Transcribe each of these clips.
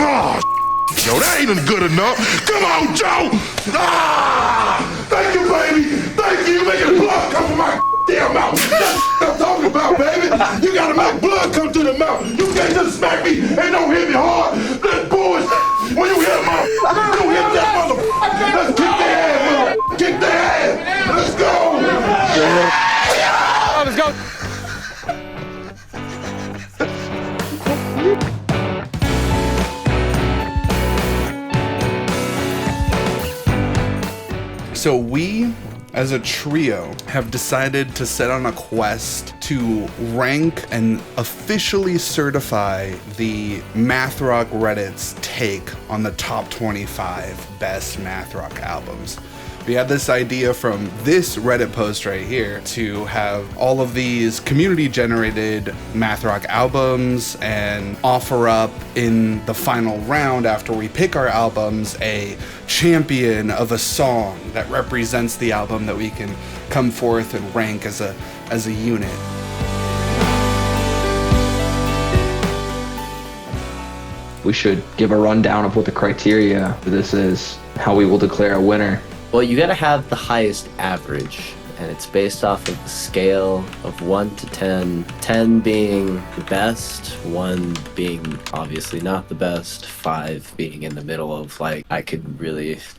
Oh, Joe, that ain't good enough. Come on, Joe. Thank you, baby. Thank you. You're making blood come from my damn mouth. That's what I'm talking about, baby. You gotta make blood come to the mouth. You can't just smack me and don't hit me hard. That's bullshit. When you hit my, you hit that motherfucker. Let's kick their ass, mother. Kick their ass. Let's go. Let's go. So we, as a trio, have decided to set on a quest to rank and officially certify the Mathrock Reddit's take on the top 25 best Mathrock albums. We had this idea from this Reddit post right here to have all of these community-generated Mathrock albums and offer up in the final round after we pick our albums a champion of a song that represents the album that we can come forth and rank as a unit. We should give a rundown of what the criteria for this is, how we will declare a winner. Well, you gotta have the highest average, and it's based off of a scale of 1 to 10. 10 being the best, 1 being obviously not the best, 5 being in the middle of like, I could live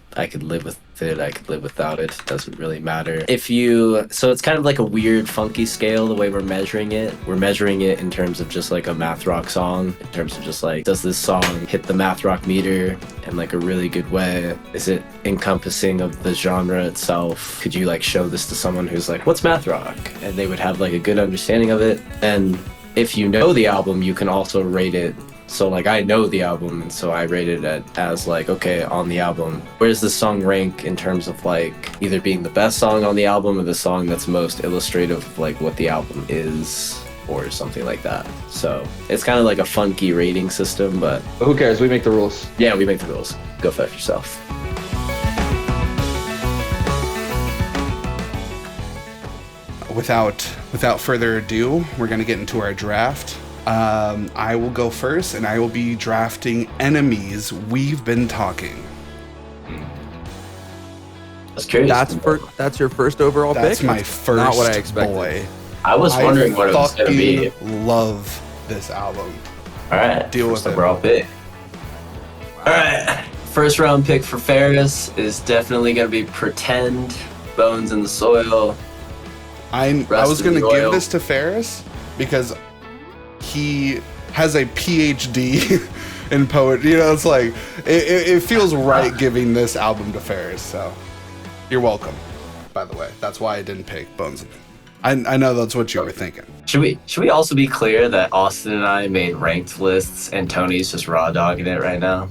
with it, I could live without it, it doesn't really matter. So it's kind of like a weird, funky scale the way we're measuring it. We're measuring it in terms of just like a Mathrock song, in terms of just like, does this song hit the Mathrock meter in like a really good way? Is it encompassing of the genre itself? Could you like show this to someone who's like, what's Mathrock? And they would have like a good understanding of it. And if you know the album, you can also rate it. So like I know the album, and so I rated it as like, okay, on the album, where does this song rank in terms of like either being the best song on the album or the song that's most illustrative of like what the album is or something like that. So it's kind of like a funky rating system, but Who cares? We make the rules. yeah, we make the rules. Go fuck yourself. Without further ado, we're gonna get into our draft. I will go first, and I will be drafting Enemies We've Been Talking. That's curious. That's your first overall pick? That's my first. Not what I expected. Boy. I was wondering what it was going to be. I love this album. All right. Deal with it. Overall pick. All right. First round pick for Ferris is definitely going to be Pretend, Bones in the Soil. I was going to give this to Ferris because he has a PhD in poetry. You know, it's like, it feels right giving this album to Ferris. So you're welcome, by the way. That's why I didn't pick Bones. I know that's what you were thinking. Should we also be clear that Austin and I made ranked lists and Tony's just raw dogging it right now?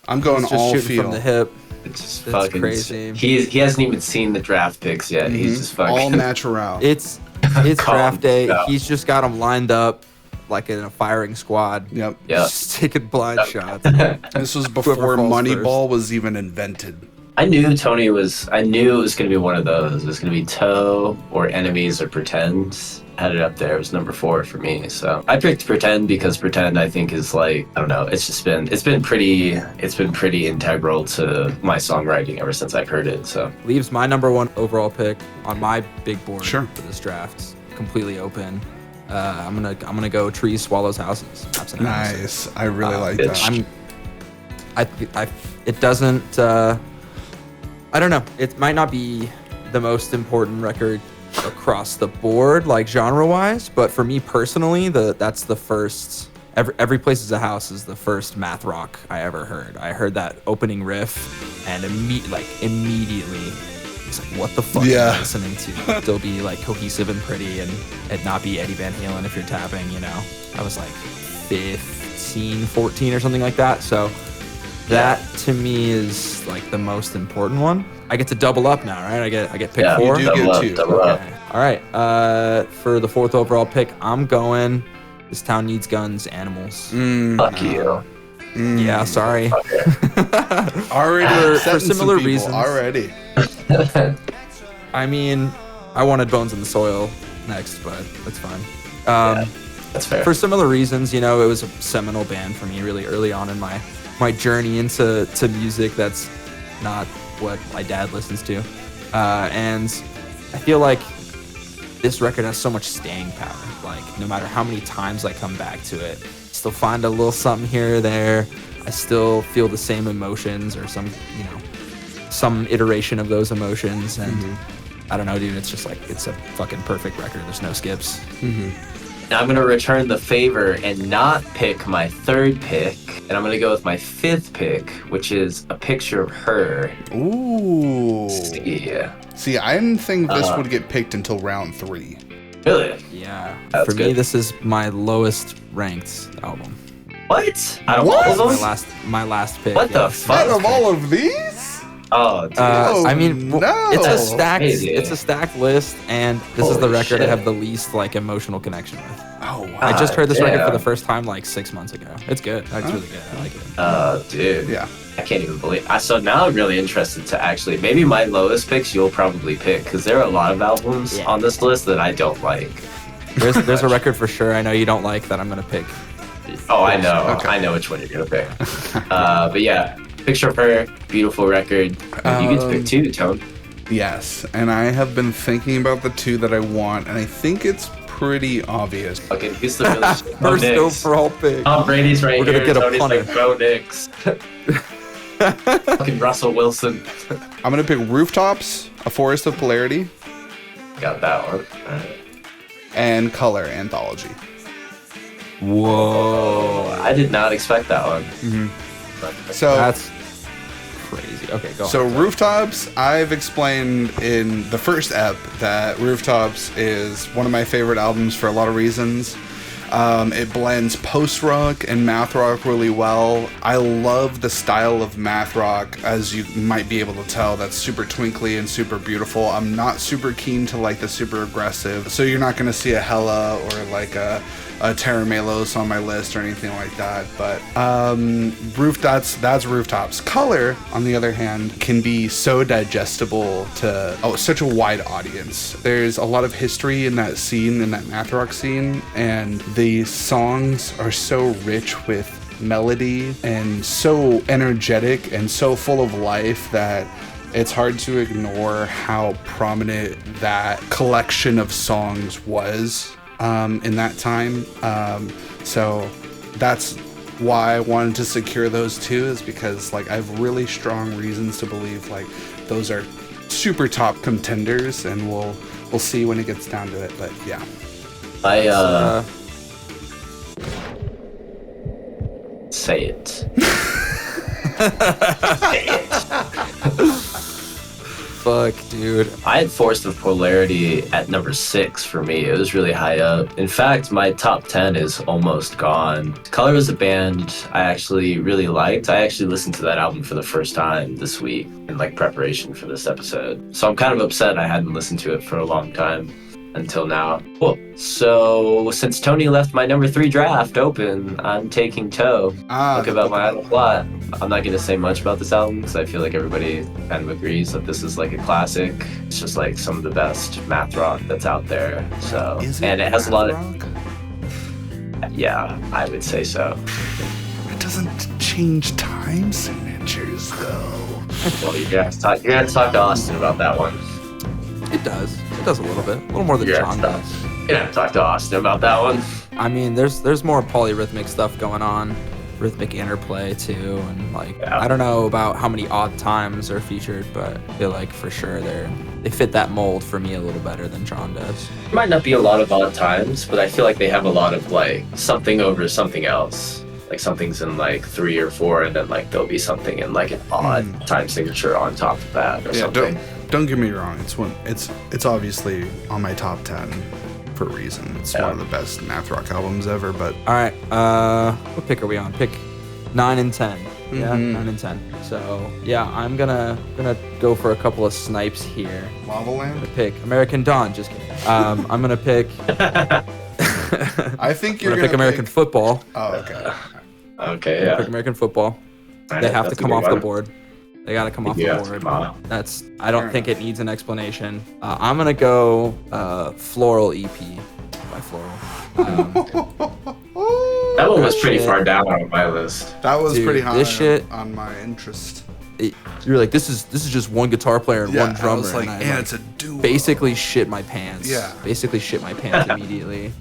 I'm going just all shooting feel. from the hip. It's just That's fucking crazy. He hasn't even seen the draft picks yet. He's just fucking all natural. It's Calm draft day. down. He's just got them lined up like in a firing squad. Yep. Yeah. Just taking blind shots. This was before falls Moneyball was even invented. I knew it was going to be one of those. It was going to be Toe or Enemies or Pretend. I had it up there. It was number 4 for me. So I picked Pretend because Pretend I think is like, I don't know, it's been pretty integral to my songwriting ever since I've heard it. So Leaves my number 1 overall pick on my big board Sure. for this draft. Completely open. I'm gonna go Trees, Swallows, Houses. Absent Houses. Nice. I really like that. It doesn't. I don't know. It might not be the most important record across the board, like genre-wise, but for me personally, that's the first. Every Place Is a House is the first Mathrock I ever heard. I heard that opening riff, and immediately, it's like, what the fuck am I listening to? Still be like cohesive and pretty, and it not be Eddie Van Halen if you're tapping. You know, I was like 15, 14 or something like that. So. That to me is like the most important one. I get to double up now, right? I get pick 4. You do get 2. Double up. Okay. All right. For the 4th overall pick, I'm going This Town Needs Guns, Animals. Fuck you. Yeah, sorry. Already for similar reasons. Already. I mean, I wanted Bones in the Soil next, but that's fine. That's fair. For similar reasons, you know, it was a seminal band for me really early on in my journey into music. That's not what my dad listens to. And I feel like this record has so much staying power. Like, no matter how many times I come back to it, still find a little something here or there. I still feel the same emotions or some iteration of those emotions. And I don't know, dude, it's just like, it's a fucking perfect record. There's no skips. Now I'm going to return the favor and not pick my third pick. And I'm going to go with my fifth pick, which is a picture of her. Ooh. Yeah. See, I didn't think this would get picked until round 3. Really? Yeah. That's For me, good. this is my lowest ranked album. What? Out of What? all of them? My last pick. What the yes. fuck? Out of all of these? Oh, dude. I mean, no. it's a stacked, Crazy. it's a stacked list, and this is the Holy record I shit. have the least like emotional connection with. Oh, wow. I just heard this record for damn. the first time like 6 months ago. It's good. It's really good. I like it. Dude. Yeah. I can't even believe. So now I'm really interested to actually, maybe my lowest picks you'll probably pick, because there are a lot of albums on this list that I don't like. There's a record for sure I know you don't like that I'm gonna pick. Oh, I know. Okay. I know which one you're gonna pick. But yeah, picture of her, beautiful record. You get to pick two, Tone. Yes, and I have been thinking about the 2 that I want, and I think it's pretty obvious. Okay, who's the really First Bo Nix. overall pick. Tom Brady's right We're gonna here. get a Tony's punter. like Bo Nix. Fucking Russell Wilson. I'm gonna pick Rooftops, A Forest of Polarity, Got that one. Alright. and Color Anthology. Whoa. I did not expect that one. So That's crazy. Okay, go So on. Rooftops, I've explained in the first ep that Rooftops is one of my favorite albums for a lot of reasons. It blends post-rock and math rock really well. I love the style of math rock, as you might be able to tell. That's super twinkly and super beautiful. I'm not super keen to like the super aggressive, so you're not gonna see a Hella or like a Terra Melos on my list or anything like that. But that's Rooftops. Color, on the other hand, can be so digestible to such a wide audience. There's a lot of history in that scene, in that math rock scene, and the songs are so rich with melody and so energetic and so full of life that it's hard to ignore how prominent that collection of songs was in that time. So that's why I wanted to secure those 2, is because like I have really strong reasons to believe like those are super top contenders, and we'll see when it gets down to it. But yeah. Say it. Say it. Fuck, dude. I had Forest of Polarity at number 6 for me. It was really high up. In fact, my top 10 is almost gone. Color is a band I actually really liked. I actually listened to that album for the first time this week in like preparation for this episode. So I'm kind of upset I hadn't listened to it for a long time until now. Cool. So since Tony left my number 3 draft open, I'm taking Toe. Talk about my idle plot. I'm not going to say much about this album because I feel like everybody kind of agrees that this is like a classic. It's just like some of the best math rock that's out there. So, and it has a lot of, yeah, I would say so. It doesn't change time signatures though. Well, you're gonna have to talk to Austin about that one. It does. It does a little bit. A little more than You're John gonna does. have to talk to Austin about that one. I mean, there's more polyrhythmic stuff going on, rhythmic interplay too, and like Yeah. I don't know about how many odd times are featured, but I feel like for sure they fit that mold for me a little better than John does. There might not be a lot of odd times, but I feel like they have a lot of like something over something else. Like something's in like 3 or 4, and then like there'll be something in like an odd time signature on top of that or Yeah, something. don't get me wrong. It's obviously on my top 10 for a reason. It's one of the best math rock albums ever. But All right, what pick are we on? Pick 9 and 10. Yeah, 9 and 10. So yeah, I'm gonna go for a couple of snipes here. Lava Land. Pick American Dawn. Just kidding. I'm gonna pick. I think I'm you're gonna pick American football. Oh, okay. Okay, yeah. Pick American football. I They know, have to that's a come good off the one. board. They gotta come off Yeah, the board. come on. I don't think it needs an explanation. I'm gonna go floral EP. by Floral. That one was pretty shit. far down on my list. That was Dude, pretty high this shit- on my interest. You're like, this is just one guitar player and one drummer. I was like, I, and it's a duo. basically shit my pants. Yeah. Basically shit my pants immediately.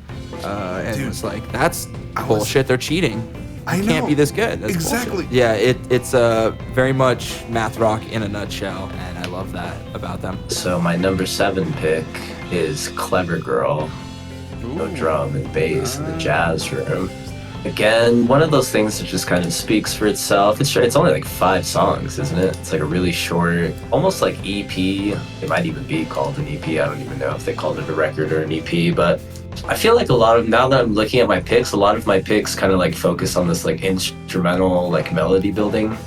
And Dude, was like, that's I was- bullshit. They're cheating. I You can't know. be this good. That's Exactly. bullshit. Yeah, it's very much Mathrock in a nutshell, and I love that about them. So my number 7 pick is Clever Girl. No drum and bass in the jazz room. Again, one of those things that just kind of speaks for itself. It's only like 5 songs, isn't it? It's like a really short, almost like EP. It might even be called an EP. I don't even know if they called it a record or an EP, but I feel like now that I'm looking at my picks, a lot of my picks kind of like focus on this like instrumental, like melody building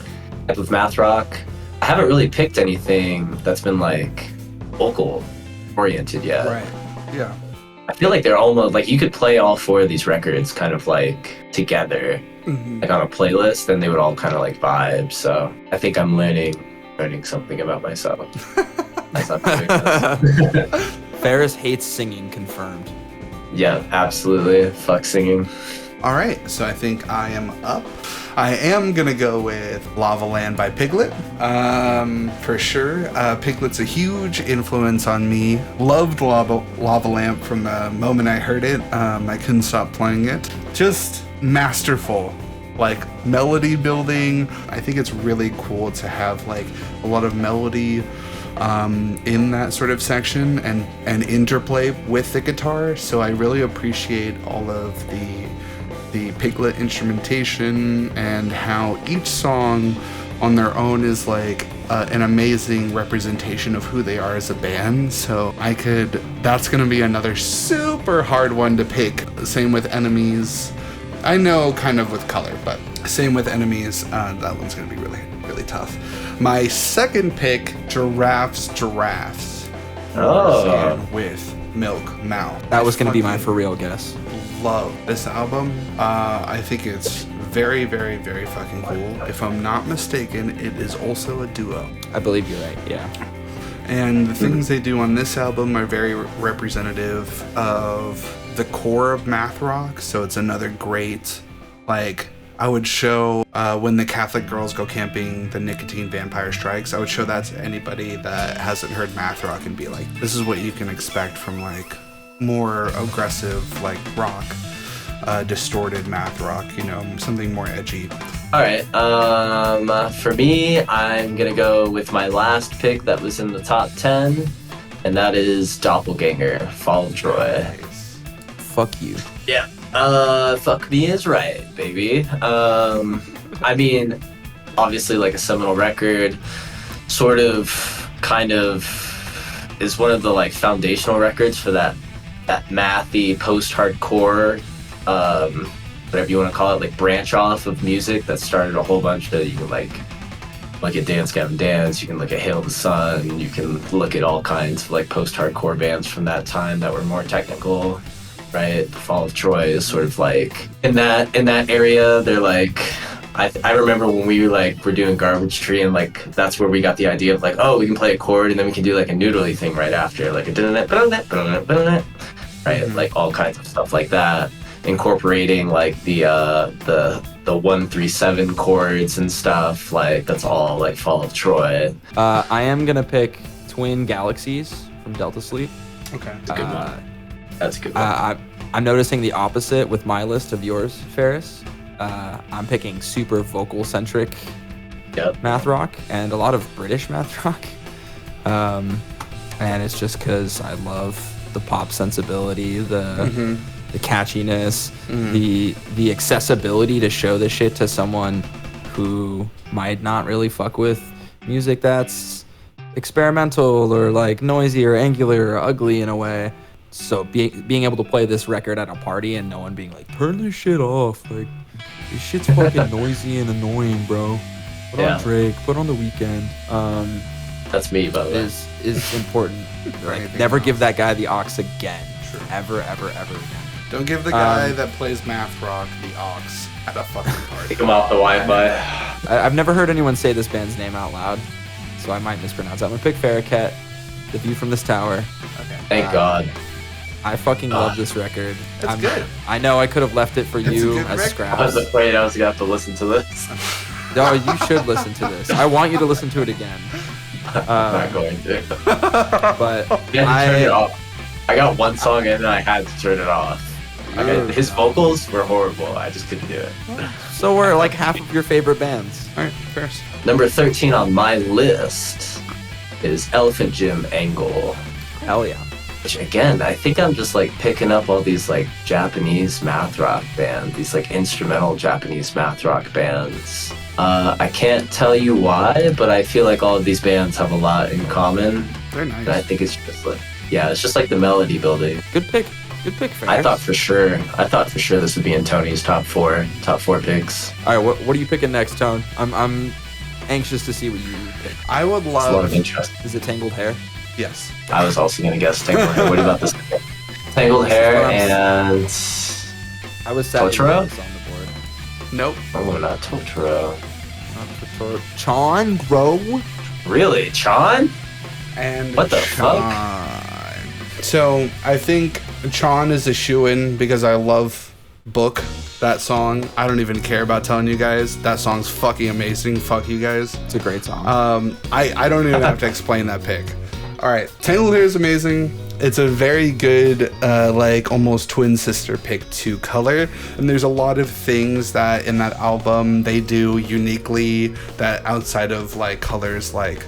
type of math rock. I haven't really picked anything that's been like vocal oriented yet. Right. Yeah. I feel like they're almost like you could play all 4 of these records kind of like together, like on a playlist, and they would all kind of like vibe. So I think I'm learning something about myself. As I'm doing this. Ferris hates singing, confirmed. Yeah, absolutely. Fuck singing. All right, so I think I am up. I am gonna go with Lava Land by Piglet, for sure. Piglet's a huge influence on me. Loved Lava Lamp from the moment I heard it. I couldn't stop playing it. Just masterful, like melody building. I think it's really cool to have like a lot of melody in that sort of section and interplay with the guitar. So I really appreciate all of the Piglet instrumentation and how each song on their own is like an amazing representation of who they are as a band. So that's gonna be another super hard one to pick. Same with Enemies. I know kind of with Color, but same with Enemies. That one's gonna be really, really tough. My second pick, Giraffes. Oh. With Milk Mouth. That was going to be my Fucking for real guess. love this album. I think it's very, very, very fucking cool. If I'm not mistaken, it is also a duo. I believe you're right, yeah. And the things they do on this album are very representative of the core of math rock. So it's another great, like, I would show when the Catholic girls go camping, the Nicotine Vampire Strikes. I would show that to anybody that hasn't heard math rock and be like, this is what you can expect from like more aggressive, like rock, distorted math rock, you know, something more edgy. All right. For me, I'm gonna go with my last pick that was in the top 10, and that is Doppelganger, Fall of Troy. Nice. Fuck you. Yeah. Fuck me is right, baby. I mean, obviously, like a seminal record, sort of, kind of, is one of the like foundational records for that mathy post-hardcore, whatever you want to call it, like branch off of music that started a whole bunch of, you can like look at Dance Gavin Dance, you can look at Hail the Sun, you can look at all kinds of like post-hardcore bands from that time that were more technical. Right, the Fall of Troy is sort of like in that area. They're like, I remember when we were doing Garbage Tree, and like that's where we got the idea of like, oh, we can play a chord and then we can do like a noodly thing right after, like a right, like all kinds of stuff like that, incorporating like the 1-3-7 chords and stuff. Like that's all like Fall of Troy. I am going to pick Twin Galaxies from Delta Sleep. Okay. It's a good one. That's a good one. I'm noticing the opposite with my list of yours, Ferris. I'm picking super vocal-centric math rock and a lot of British math rock. And it's just because I love the pop sensibility, the catchiness, the accessibility to show this shit to someone who might not really fuck with music that's experimental or like noisy or angular or ugly in a way. So being able to play this record at a party and no one being like, turn this shit off, like this shit's fucking noisy and annoying, bro. Put on Drake, put on The Weeknd. That's me, by the way. Is important. Like, never give that guy the aux again. Ever again. Don't give the guy that plays math rock the aux at a fucking party. Take him off the Wi-Fi. I've never heard anyone say this band's name out loud, so I might mispronounce it. I'm gonna pick Farrakhet, The View from This Tower. Okay. Thank God. I fucking love this record. It's good. I know I could have left it for you good as record. I was scraps. afraid I was gonna have to listen to this. No, you should listen to this. I want you to listen to it again. I'm not going to. But Yeah, turn it off. I got one song in and I had to turn it off. His vocals were horrible. I just couldn't do it. So we're like half of your favorite bands. All right, first. Number 13 on my list is Elephant Gym Angle. Hell yeah. Which again, I think I'm just like picking up all these like Japanese math rock bands, these like instrumental Japanese math rock bands. I can't tell you why, but I feel like all of these bands have a lot in common. They're And I nice. think it's just like, yeah, it's just like the melody building. Good pick. Good pick, Ferris. I thought for sure this would be in Tony's top four picks. All right, what are you picking next, Tone? I'm anxious to see what you pick. I would It's a lot of love. interest. Is it Tangled Hair? Yes. I was also gonna guess Tangled Hair. What about this? Tangled Hair and I was sad you Totoro? had this on the board. Nope. oh, not Totoro. Not Totoro. Chon, Grow. Really, Chan? And What the fuck? Chon. So I think Chon is a shoo-in because I love Book, that song. I don't even care about telling you guys. That song's fucking amazing. Fuck you guys. It's a great song. I don't even have to explain that pick. All right, Tangled Hair is amazing. It's a very good, like almost twin sister pick to Color, and there's a lot of things that in that album they do uniquely that outside of like Color's like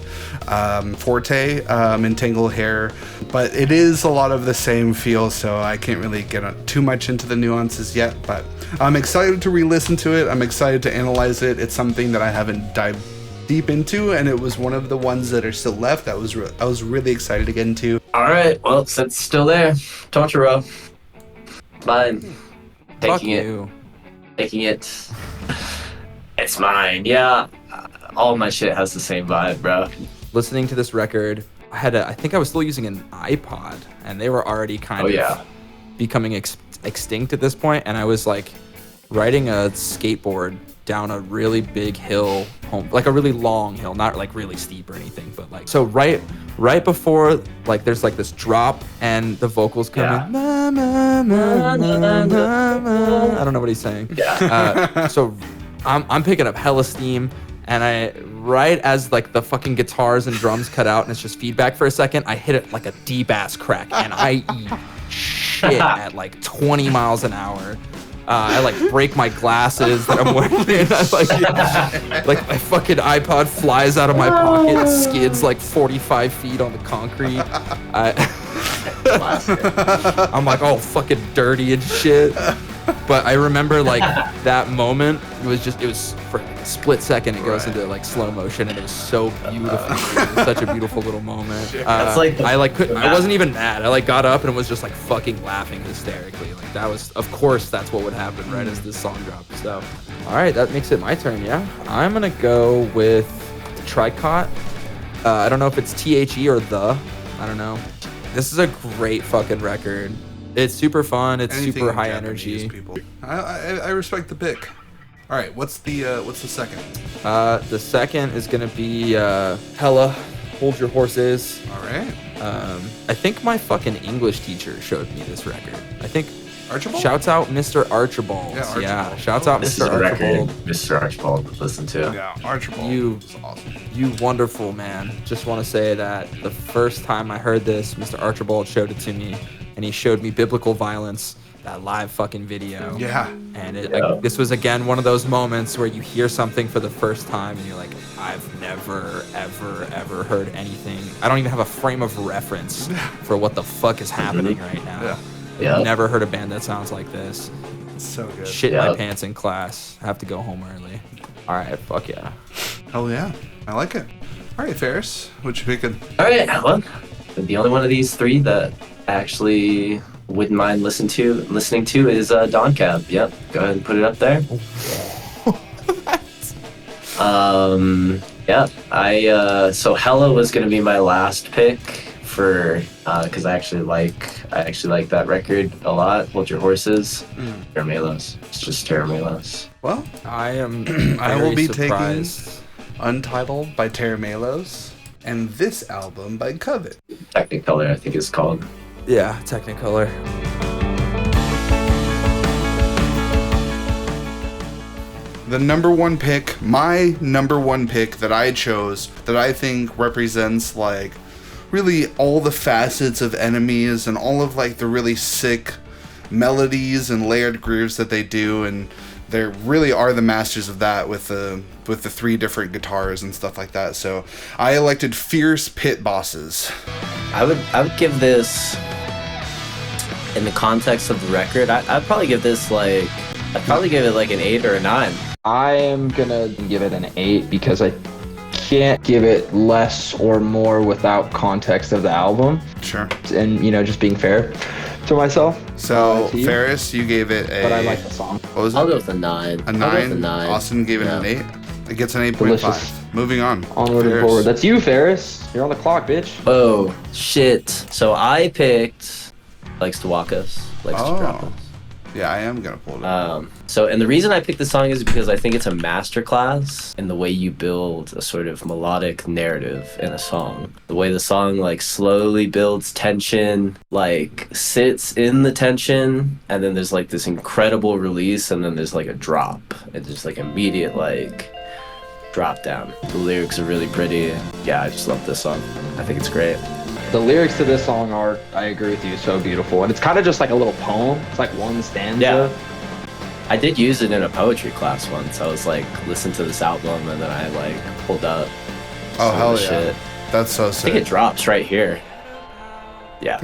forte in Tangled Hair, but it is a lot of the same feel. So I can't really get too much into the nuances yet, but I'm excited to re-listen to it. I'm excited to analyze it. It's something that I haven't dived deep into, and it was one of the ones that are still left. I was really excited to get into. All right, well, since it's still there, Totoro. Mine. Fuck Taking it. you. Taking it. It's mine. Yeah. All my shit has the same vibe, bro. Listening to this record, I think I was still using an iPod, and they were already kind Oh, of yeah. becoming extinct at this point, and I was like riding a skateboard down a really big hill home, like a really long hill, not like really steep or anything, but like, so right before, like there's like this drop and the vocals come Yeah. in. Ma, ma, ma, ma, ma, ma. I don't know what he's saying. Yeah. So I'm picking up hella steam, and right as like the fucking guitars and drums cut out and it's just feedback for a second, I hit it like a deep ass crack, and I eat shit at like 20 miles an hour. I like break my glasses that I'm wearing. I like my fucking iPod flies out of my pocket, skids like 45 feet on the concrete. I'm like all fucking dirty and shit. But I remember like that moment. It was for like a split second. It goes into like slow motion, and it was so beautiful. It was such a beautiful little moment. That's like the- I wasn't even mad. I like got up and was just like fucking laughing hysterically. Like that was, of course, that's what would happen right as this song dropped. So, all right, that makes it my turn. Yeah, I'm gonna go with Tricot. I don't know if it's THE or the. I don't know. This is a great fucking record. It's super fun. It's Anything super with high Japanese energy. people. I respect the pick. All right, what's the second? The second is gonna be Hella, Hold Your Horses. All right, I think my fucking English teacher showed me this record. I think. Archibald. Shouts out Mr. Archibald. Yeah, Archibald. Shouts out This is Mr. a record Archibald. Mr. Archibald would listen to. Yeah, Archibald. You- It's awesome. You wonderful man. Just want to say that the first time I heard this, Mr. Archibald showed it to me, and he showed me Biblical Violence, that live fucking video. Yeah. And Yeah. this was again one of those moments where you hear something for the first time and you're like, I've never, ever, ever heard anything. I don't even have a frame of reference for what the fuck is happening right now. Yeah. Yeah. I've never heard a band that sounds like this. It's so good. Shit my Yeah. pants in class. Have to go home early. All right, fuck yeah. Hell yeah, I like it. All right, Ferris, what you picking? All right, well, the only one of these three that I actually wouldn't mind listening to is Dawn Cab. Yep, go ahead and put it up there. Yeah, so Hella was gonna be my last pick for because I actually like that record a lot. Hold Your Horses, Termelos. It's just Termelos. Well, I am I will very be surprised. taking Untitled by Termelos and this album by Covet. Technicolor, I think it's called. Yeah, Technicolor. The number one pick, my number one pick that I chose, that I think represents like really all the facets of Enemies and all of like the really sick melodies and layered grooves that they do, and they really are the masters of that with the three different guitars and stuff like that. So I elected Fierce Pit Bosses. I would give this, in the context of the record, I'd probably give this like, I'd probably give it like an 8 or a 9. I am gonna give it an 8 because I can't give it less or more without context of the album. Sure. And, you know, just being fair to myself. So, to you. Ferris, you gave it a... But I like the song. What was it? I'll go with a 9. A I'll go 9? with a 9. Austin gave it an 8? It gets an 8.5. Delicious. Moving on. Onward and Ferris. forward. That's you, Ferris. You're on the clock, bitch. Oh, shit. So I picked Likes to Walk Us, Likes to Drop Us. Yeah, I am gonna pull it up. And the reason I picked this song is because I think it's a masterclass in the way you build a sort of melodic narrative in a song. The way the song like slowly builds tension, like sits in the tension, and then there's like this incredible release, and then there's like a drop. It's just like immediate like drop down. The lyrics are really pretty. Yeah, I just love this song. I think it's great. The lyrics to this song are, I agree with you, so beautiful. And it's kind of just like a little poem. It's like one stanza. Yeah. I did use it in a poetry class once. I was like, listen to this album, and then I like pulled up. Oh, some hell of the yeah. shit. That's so I think sick. it drops right here. Yeah.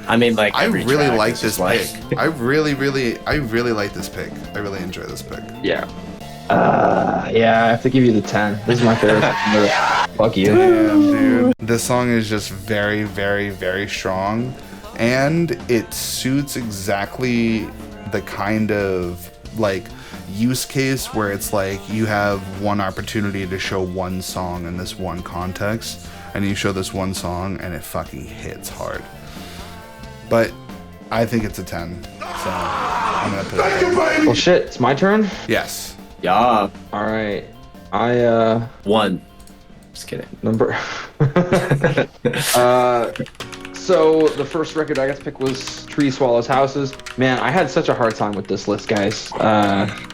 I mean, like, I every really track like is this just like, pick. I really like this pick. I really enjoy this pick. Yeah. Yeah, I have to give you the 10. This is my favorite. Fuck you. Damn, dude. This song is just very, very, very strong, and it suits exactly the kind of like use case where it's like you have one opportunity to show one song in this one context, and you show this one song and it fucking hits hard. But I think it's a 10, so I'm gonna put it there. Well, shit, it's my turn? Yes. yeah, All right. I, 1. Just kidding. number... So the first record I got to pick was Tree Swallows Houses. Man, I had such a hard time with this list, guys.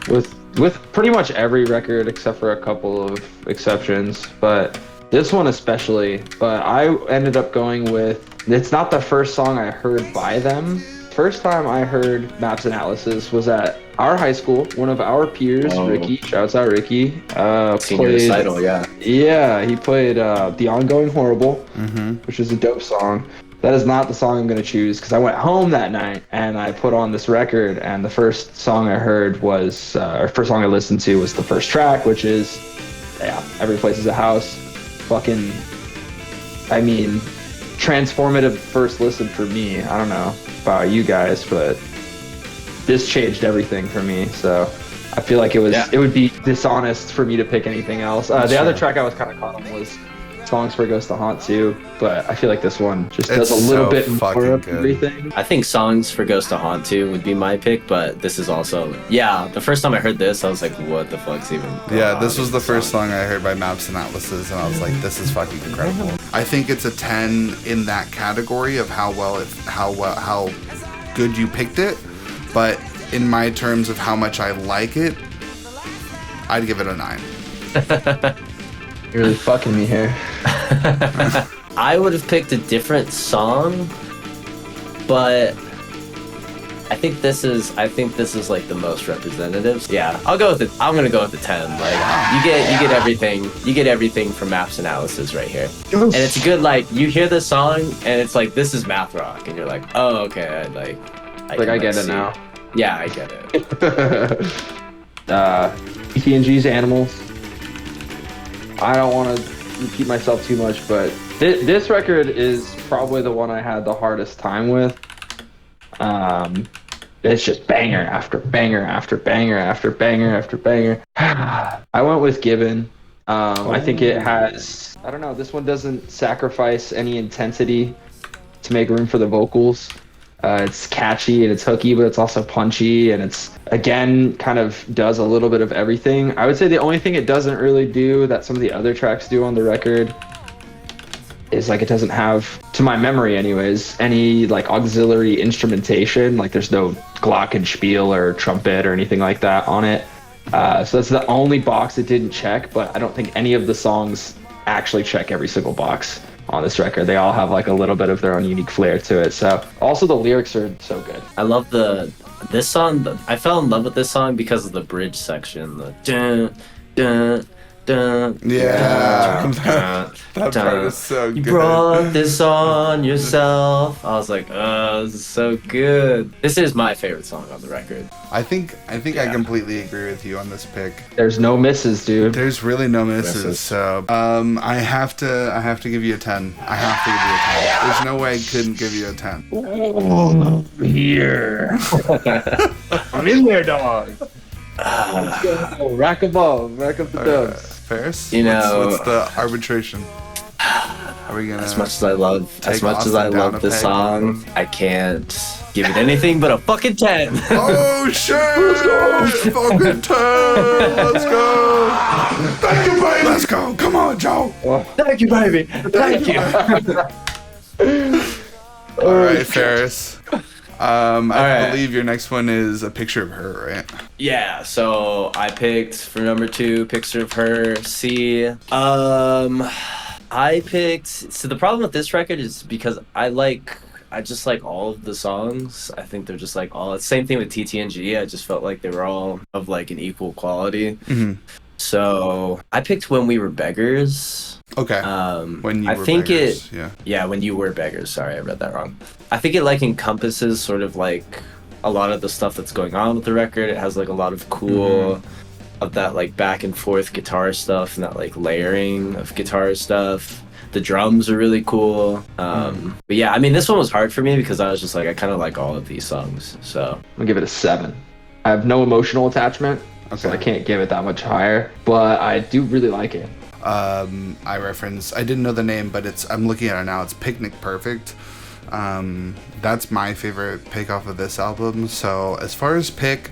With pretty much every record except for a couple of exceptions, but this one especially. But I ended up going with, it's not the first song I heard by them. First time I heard Maps and Atlases was at our high school. One of our peers, Ricky, shouts out Ricky, Senior recital, yeah. Yeah, he played The Ongoing Horrible, Mm-hmm. which is a dope song. That is not the song I'm going to choose because I went home that night and I put on this record, and the first song I heard was, or first song I listened to was the first track, which is, yeah, Every Place is a House. Fucking, I mean, transformative first listen for me. I don't know about you guys, but this changed everything for me. So I feel like it would be dishonest for me to pick anything else. The other track I was kind of caught on was Songs for a Ghost to Haunt too, but I feel like this one just does a little bit more of everything. I think Songs for Ghost to Haunt 2 would be my pick, but this is also, yeah, the first time I heard this, I was like, what the fuck's even going Yeah, on this was with the this first song? song I heard by Maps and Atlases, and I was like, this is fucking incredible. I think it's a 10 in that category of how good you picked it, but in my terms of how much I like it, I'd give it a 9. You're really fucking me here. I would have picked a different song, but I think this is like the most representative. Yeah, I'll go with it. I'm gonna go with the 10. Like you get everything from Maps and Atlases right here, and it's good. Like you hear this song and it's like this is Mathrock, and you're like, oh okay, I get it see. now. Yeah, I get it. PTNG's Animals. I don't want to repeat myself too much, but this record is probably the one I had the hardest time with. It's just banger after banger after banger after banger after banger. I went with Gibbon. I think it has, I don't know, this one doesn't sacrifice any intensity to make room for the vocals. It's catchy and it's hooky, but it's also punchy, and it's, again, kind of does a little bit of everything. I would say the only thing it doesn't really do that some of the other tracks do on the record is like it doesn't have, to my memory anyways, any like auxiliary instrumentation. Like there's no glockenspiel or trumpet or anything like that on it. So that's the only box it didn't check, but I don't think any of the songs actually check every single box on this record. They all have like a little bit of their own unique flair to it. So also the lyrics are so good. I love this song. I fell in love with this song because of the bridge section. The dun, dun, dun, Yeah. dun, That part is so you good. brought this on yourself. I was like, oh, this is so good. This is my favorite song on the record. I think I completely agree with you on this pick. There's no misses, dude. There's really no misses, so I have to give you a 10. I have to give you a 10. There's no way I couldn't give you a 10. Oh, here. I'm in there, dog. Let's go. Rack above. Rack up the dubs. Ferris? You know- what's the arbitration? Are we gonna? As much as I love Austin down a this peg? song, I can't give it anything but a fucking 10. Oh shit! Fucking 10! Let's go! Thank you, baby. Let's go! Come on, Joe! Thank you, baby. Thank you. All right, Ferris. I right. believe your next one is a picture of her, right? Yeah, so I picked for number 2, picture of her. C. I picked. So the problem with this record is because I just like all of the songs. I think they're just like all. Same thing with TTNG. I just felt like they were all of like an equal quality. Mm-hmm. So I picked When We Were Beggars. Okay. When you I were think beggars, Yeah, When You Were Beggars. Sorry, I read that wrong. I think it like encompasses sort of like a lot of the stuff that's going on with the record. It has like a lot of cool of that like back and forth guitar stuff and that like layering of guitar stuff. The drums are really cool. But yeah, I mean, this one was hard for me because I was just like, I kind of like all of these songs. So I'm gonna give it a 7. I have no emotional attachment, so I can't give it that much higher. But I do really like it. I didn't know the name, but I'm looking at it now. It's Picnic Perfect. That's my favorite pick off of this album. So as far as pick,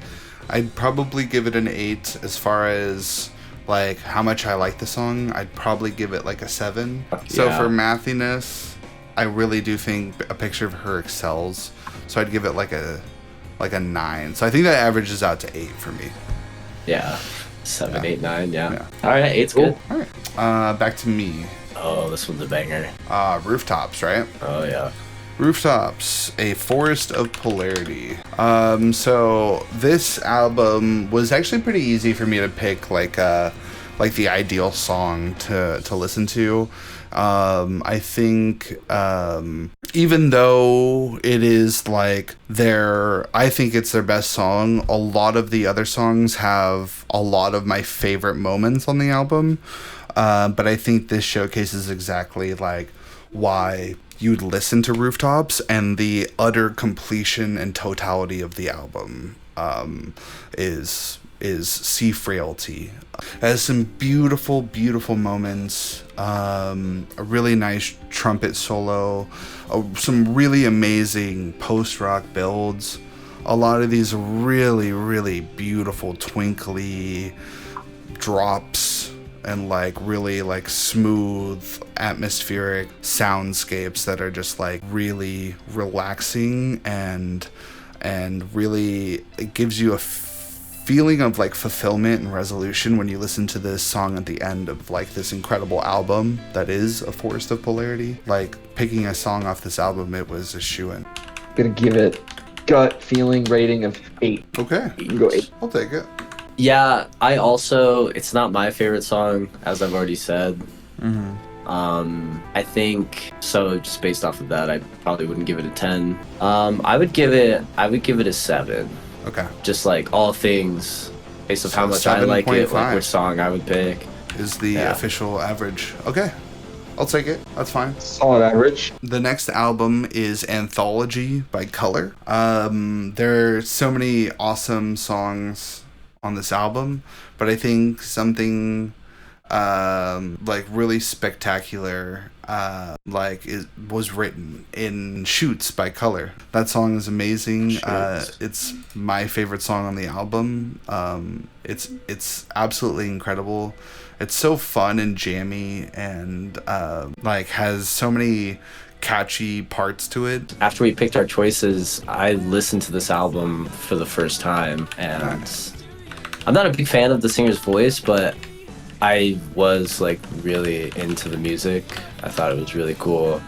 I'd probably give it an 8. As far as like how much I like the song, I'd probably give it like a 7. So Yeah. for mathiness, I really do think A Picture of Her excels. So I'd give it like a 9. So I think that averages out to 8 for me. yeah, 7, 8, 9. Yeah. Yeah. All right, 8's good. All right. Back to me. Oh, this one's a banger. Rooftops, right? Oh yeah. Rooftops, A Forest of Polarity. So this album was actually pretty easy for me to pick like the ideal song to listen to. I think even though it is like I think it's their best song, a lot of the other songs have a lot of my favorite moments on the album. But I think this showcases exactly like why you'd listen to Rooftops, and the utter completion and totality of the album is Sea Frailty. It has some beautiful, beautiful moments, a really nice trumpet solo, some really amazing post-rock builds, a lot of these really, really beautiful twinkly drops, and like really like smooth atmospheric soundscapes that are just like really relaxing, and really it gives you a feeling of like fulfillment and resolution when you listen to this song at the end of like this incredible album that is A Forest of Polarity. Like picking a song off this album, it was a shoo-in. Gonna give it gut feeling rating of 8. Okay, You can go 8. I'll take it. Yeah, it's not my favorite song, as I've already said. I think so. Just based off of that, I probably wouldn't give it a 10. I would give it a 7. Okay, Just like all things, based off So how much I like it, 7.5. like which song I would pick. is the Yeah. official average. Okay, I'll take it. That's fine. Solid average. The next album is Anthology by Color. There are so many awesome songs on this album, but I think something like really spectacular, like it was written in Shoots by Color. That song is amazing. It's my favorite song on the album. It's absolutely incredible. It's so fun and jammy, and like has so many catchy parts to it. After we picked our choices, I listened to this album for the first time, and I'm not a big fan of the singer's voice, but I was like really into the music. I thought it was really cool.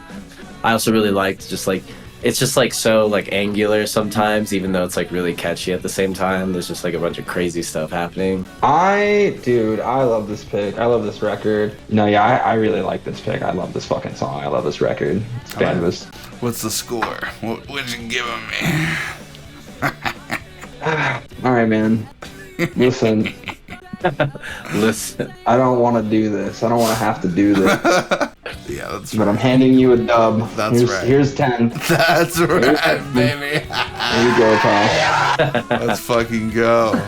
I also really liked just like, it's just like so like angular sometimes, even though it's like really catchy at the same time. There's just like a bunch of crazy stuff happening. I love this pick. I love this record. No, yeah, I really like this pick. I love this fucking song. I love this record. It's fabulous. What's the score? What'd you give me? All right, man. Listen. Listen. I don't want to do this. I don't want to have to do this. Yeah, that's But I'm handing you a dub. That's right. Here's 10. That's right, baby. There you go, pal. Let's fucking go.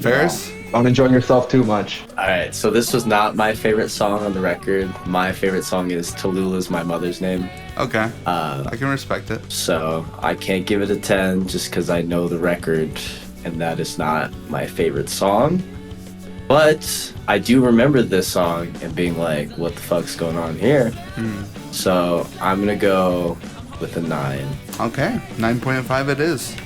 Ferris? Don't enjoy yourself too much. All right, so this was not my favorite song on the record. My favorite song is Tallulah's My Mother's Name. Okay. I can respect it. So I can't give it a 10 just because I know the record, and that is not my favorite song. But I do remember this song and being like, what the fuck's going on here? So I'm going to go with a 9. Okay. 9.5 it is.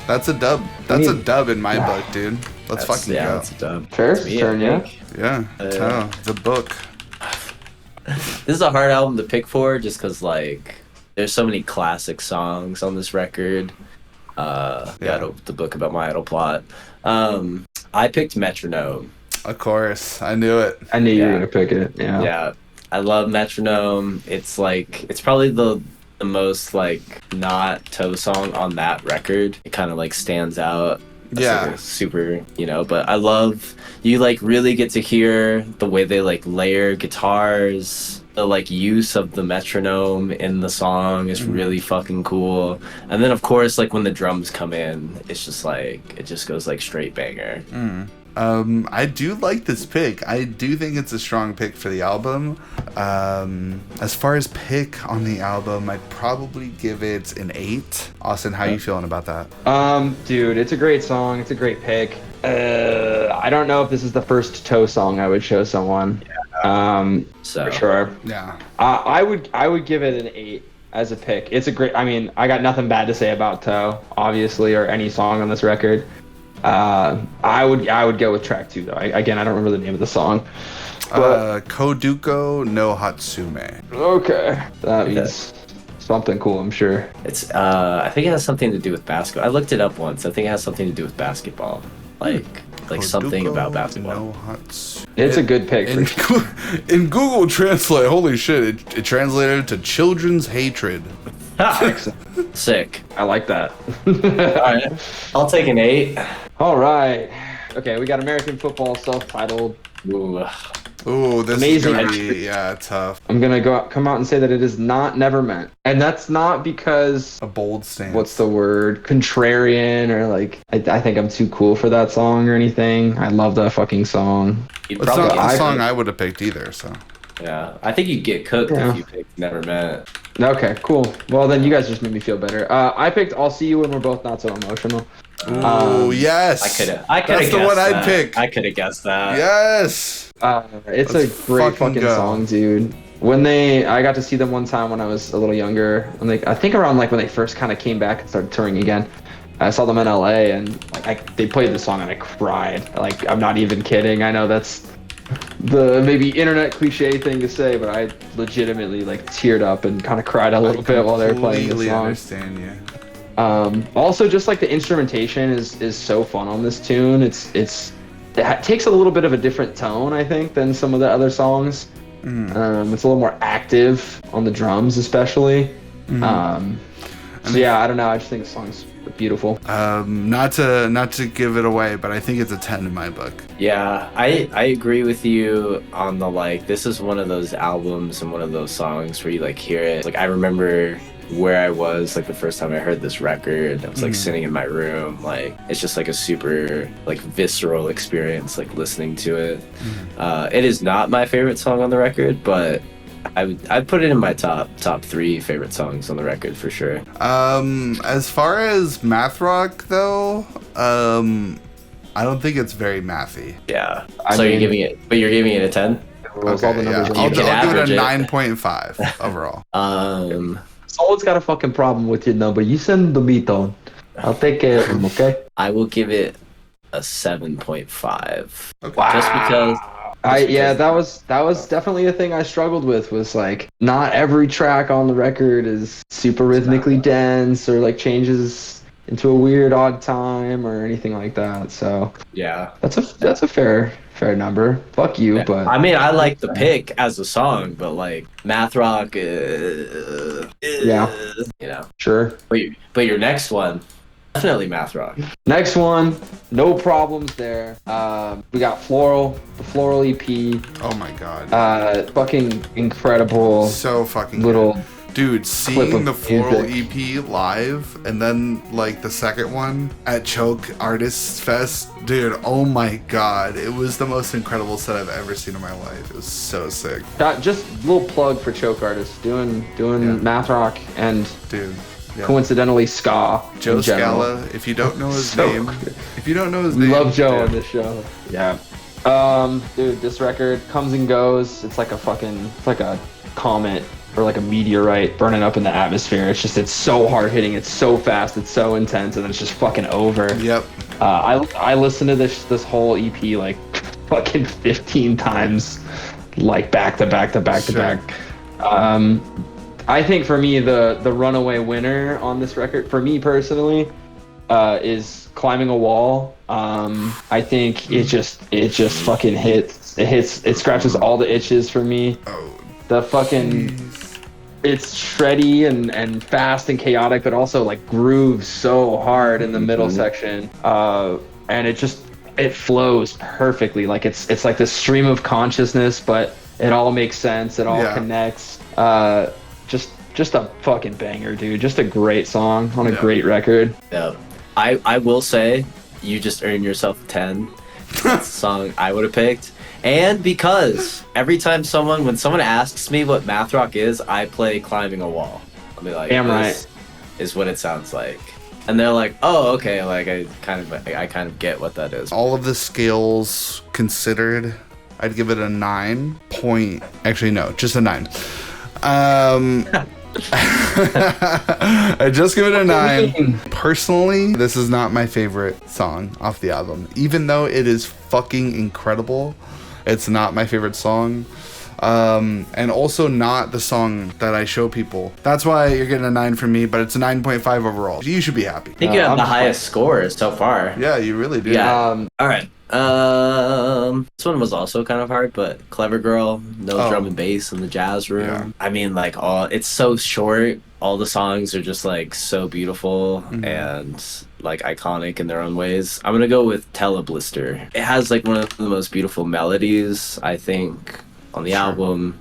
That's a dub. That's a dub in my book, dude. Let's fucking go. That's a dub. First Me, I turn, yeah? think. Yeah. The book. This is a hard album to pick for just because, like, there's so many classic songs on this record. The book about my idol plot. I picked Metronome. Of course. I knew it. I knew you were going to pick it. Yeah. Yeah. I love Metronome. It's like, it's probably the most, like, not Toe song on that record. It kind of, like, stands out. That's like a super, but I love, you like really get to hear the way they like layer guitars. The like use of the metronome in the song is really fucking cool. And then of course, like when the drums come in, it's just like, it just goes like straight banger. I do like this pick. I do think it's a strong pick for the album. As far as pick on the album, I'd probably give it an 8. Austin, how are you feeling about that? Dude, it's a great song. It's a great pick. I don't know if this is the first Toe song I would show someone. So for sure. Yeah. I would give it an 8 as a pick. It's a great. I mean, I got nothing bad to say about Toe, obviously, or any song on this record. I would go with track 2 though. I don't remember the name of the song. But, Koduko no Hatsume. Okay, that means something cool, I'm sure. it's, I think it has something to do with basketball. I looked it up once. I think it has something to do with basketball. Like something about basketball. No Hatsume. It's a good pick. In Google Translate, holy shit, it translated to children's hatred. Sick. I like that. Alright. I'll take an 8. All right. Okay, we got American Football self-titled. Ooh, this Amazing. is gonna be tough. I'm gonna come out and say that it is not Never Meant, and that's not because A bold stance. what's the word, contrarian, or like I think I'm too cool for that song or anything. I love that fucking song. You'd It's not probably the get song cooked. I would have picked either, so. Yeah, I think you'd get cooked Yeah. if you picked Never Met. Okay, cool. Well, then you guys just made me feel better. I picked I'll See You When We're Both Not So Emotional. Ooh, yes. I could have. That's the one I'd pick. I could have guessed that. Yes. It's Let's a great fucking fucking go. song, dude. I got to see them one time when I was a little younger. And I think around like when they first kind of came back and started touring again. I saw them in LA and they played the song and I cried. Like, I'm not even kidding. I know that's the maybe internet cliche thing to say, but I legitimately like teared up and kind of cried a little bit while they were playing the completely song. understand you. Also, just like the instrumentation is so fun on this tune. It takes a little bit of a different tone, I think, than some of the other songs. It's a little more active on the drums, especially. So yeah, I don't know. I just think the song's beautiful. Not to give it away, but I think it's a 10 in my book. Yeah, I agree with you on the this is one of those albums and one of those songs where you like hear it. Like I remember where I was like the first time I heard this record. I was like sitting in my room, like it's just like a super like visceral experience, like listening to it. It is not my favorite song on the record, but I'd put it in my top 3 favorite songs on the record for sure. As far as Mathrock though, I don't think it's very mathy. Yeah. You're giving it a 10? Rolls all the numbers in. I'll can give it a average it. 9.5 overall. Someone's got a fucking problem with your number. You send the beat on. I'll take care of them, okay? I will give it a 7.5. Okay. Wow. Just because. That was definitely a thing I struggled with, was like not every track on the record is super rhythmically dense or like changes into a weird odd time or anything like that. So Yeah. that's a fair number. Fuck you, Yeah. but I mean, I like the pick as a song, but like Mathrock, Yeah. you know. sure. But your next one, definitely Mathrock. Next one, no problems there. We got the Floral EP. Oh my god. Fucking incredible. So fucking little good. Dude, clip seeing of the Floral music. EP live and then like the second one at Choke Artists Fest, dude, oh my god, it was the most incredible set I've ever seen in my life. It was so sick. Just a little plug for Choke Artists, doing Mathrock and Dude. Yeah. coincidentally ska. Joe in general. Scala, if you don't know his So name, good. if you don't know his We name, love Joe dude, on this show. Yeah. Dude, this record comes and goes. It's like a comet or like a meteorite burning up in the atmosphere. It's so hard hitting. It's so fast. It's so intense, and then it's just fucking over. Yep. I listened to this whole EP like fucking 15 times, like back to back to back to Sure. back. I think for me the runaway winner on this record, for me personally, is Climbing a Wall. I think it just fucking hits. It scratches all the itches for me. Oh, The fucking it's shreddy and fast and chaotic, but also like grooves so hard in the middle section. And it flows perfectly. Like it's like this stream of consciousness, but it all makes sense. It all connects. Just a fucking banger, dude. Just a great song on a great record. Yeah. I will say, you just earned yourself a 10. That's the song I would have picked. And because every time when someone asks me what Mathrock is, I play Climbing a Wall. I'll be like, Damn this is what it sounds like. And they're like, oh, okay, like I kind of get what that is. all of the scales considered, I'd give it a 9 point. Actually, no, just a 9. I just give it a 9. Personally, this is not my favorite song off the album. Even though it is fucking incredible, it's not my favorite song. And also not the song that I show people. That's why you're getting a 9 from me, but it's a 9.5 overall. You should be happy. I think you have I'm the just highest score so far. Yeah, you really do. Yeah. All right. This one was also kind of hard, but Clever Girl, no drum and bass in the jazz room. Yeah. I mean, like it's so short. All the songs are just like so beautiful and like iconic in their own ways. I'm gonna go with Teleblister. It has like one of the most beautiful melodies, I think, on the album.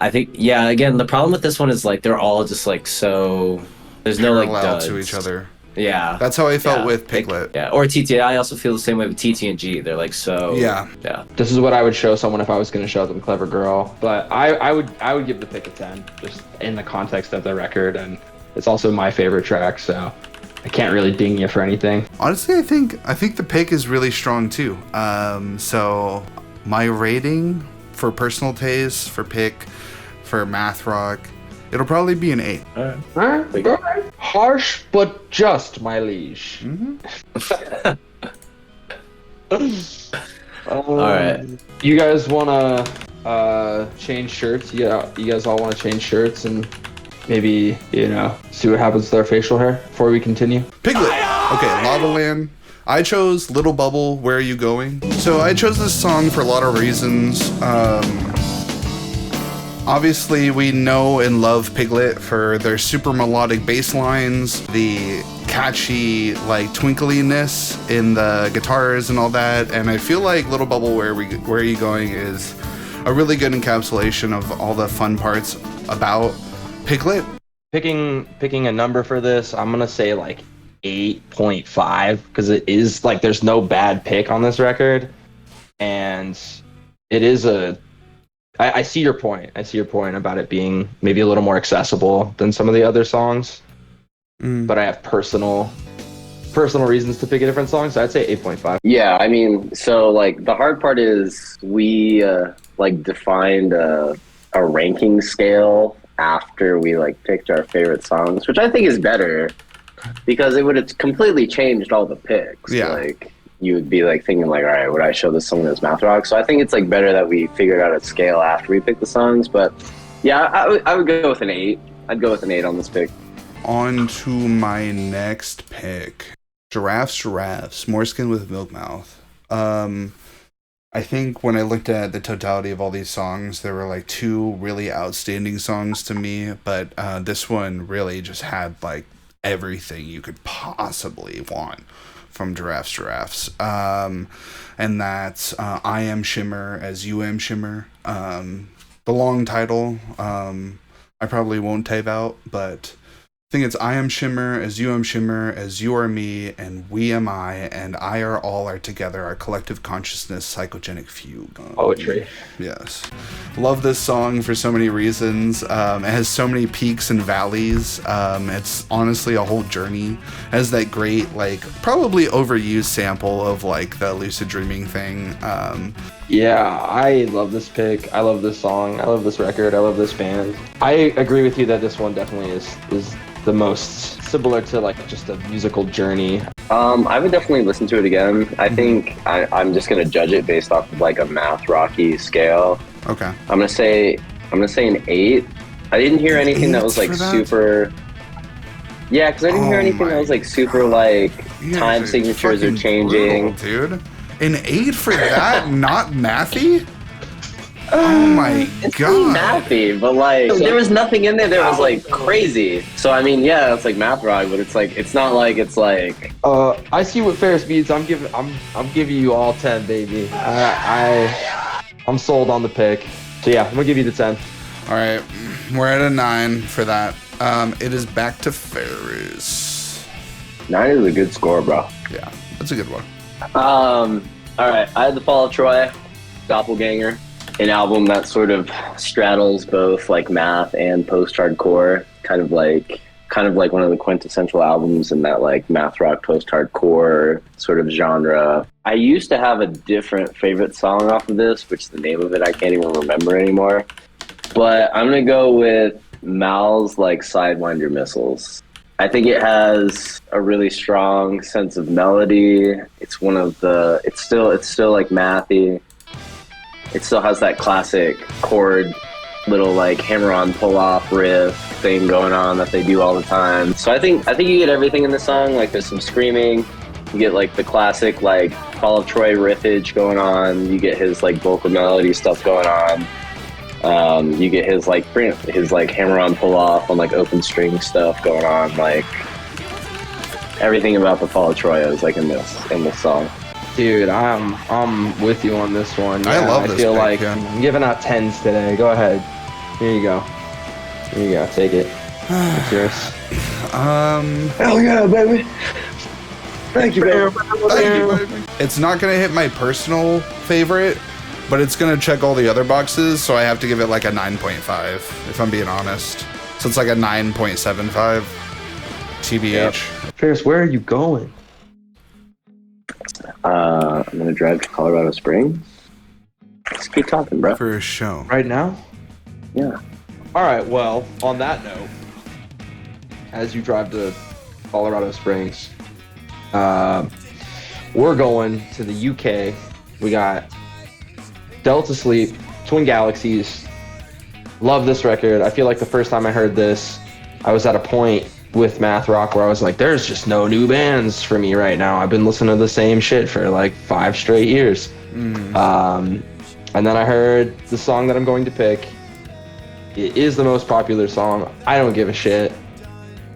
I think, yeah. Again, the problem with this one is like they're all just like so. There's no like Parallel duds to each other. Yeah. That's how I felt with Piglet. Yeah, or TT. I also feel the same way with TT and G. They're like so. Yeah. Yeah. This is what I would show someone if I was going to show them Clever Girl, but I would give the pick a 10 just in the context of the record, and it's also my favorite track, so I can't really ding you for anything. Honestly, I think the pick is really strong too. So my rating for personal taste, for pick, for Mathrock, it'll probably be an 8. All right. Harsh but just, my liege. All right. You guys want to change shirts? Yeah, you guys all want to change shirts and maybe, see what happens with our facial hair before we continue? Piglet. Okay, Lava Land. I chose Little Bubble, Where Are You Going? So I chose this song for a lot of reasons. Obviously, we know and love Piglet for their super melodic bass lines, the catchy, like, twinkliness in the guitars and all that. And I feel like Little Bubble, Where Are You Going is a really good encapsulation of all the fun parts about Piglet. picking a number for this, I'm gonna say like 8.5 because it is like there's no bad pick on this record, and it is I see your point. I see your point about it being maybe a little more accessible than some of the other songs, but I have personal reasons to pick a different song, so I'd say 8.5. Yeah, I mean, so like the hard part is we like defined a ranking scale after we like picked our favorite songs, which I think is better because it would have completely changed all the picks. Yeah. Like you would be like thinking like, all right, would I show this song as Mathrock? So I think it's like better that we figured out a scale after we picked the songs. But yeah, I would go with an 8. I'd go with an 8 on this pick. On to my next pick. Giraffes, More Skin with Milk Mouth. I think when I looked at the totality of all these songs, there were like 2 really outstanding songs to me, but this one really just had like everything you could possibly want from Giraffes. And that's I Am Shimmer as You Am Shimmer. The long title, I probably won't type out, but I think it's I am Shimmer, as you are me, and we am I, and I are all are together, our collective consciousness, psychogenic fugue. Poetry. Yes. Love this song for so many reasons. It has so many peaks and valleys. It's honestly a whole journey. It has that great, like, probably overused sample of, like, the lucid dreaming thing. Yeah, I love this pick. I love this song. I love this record. I love this band. I agree with you that this one definitely is the most similar to like just a musical journey. I would definitely listen to it again. I think I'm just gonna judge it based off of like a math rocky scale. Okay. I'm gonna say an 8. I didn't hear anything that was like super. Yeah, because I didn't hear anything that was like super like time signatures are changing. Brutal, dude. An 8 for that, not mathy? Oh my It's god. mathy, but like there was nothing in there that was like crazy. So I mean, yeah, it's like math rock, but it's like it's not like it's like. I see what Ferris means. I'm giving you all 10, baby. I'm sold on the pick. So yeah, I'm gonna give you the 10. All right, we're at a 9 for that. It is back to Ferris. 9 is a good score, bro. Yeah, that's a good one. All right, I had the Fall of Troy, Doppelganger, an album that sort of straddles both like math and post-hardcore, kind of like one of the quintessential albums in that like math rock post-hardcore sort of genre. I used to have a different favorite song off of this, which the name of it I can't even remember anymore. But I'm gonna go with Mal's like Sidewinder Missiles. I think it has a really strong sense of melody. It's still like mathy. It still has that classic chord, little like hammer-on pull-off riff thing going on that they do all the time. So I think you get everything in the song. Like there's some screaming. You get like the classic like Fall of Troy riffage going on. You get his like vocal melody stuff going on. You get his like hammer-on pull-off on like open string stuff going on. Like everything about the Fall of Troy is like in this song. Dude, I'm with you on this one. I love this I feel pick, like yeah. I'm giving out 10s today. Go ahead. Here you go. Take it. It's yours. Hell yeah, baby! Thank you, baby. It's not gonna hit my personal favorite, but it's gonna check all the other boxes, so I have to give it like a 9.5, if I'm being honest. So it's like a 9.75, TBH. Yep. Ferris, where are you going? I'm gonna drive to Colorado Springs. Let's keep talking, bro. For a show. Right now? Yeah. All right, well, on that note, as you drive to Colorado Springs, we're going to the UK. We got Delta Sleep, Twin Galaxies. Love this record. I feel like the first time I heard this, I was at a point with math rock where I was like, there's just no new bands for me right now. I've been listening to the same shit for like 5 straight years. And then I heard the song that I'm going to pick. It is the most popular song. I don't give a shit.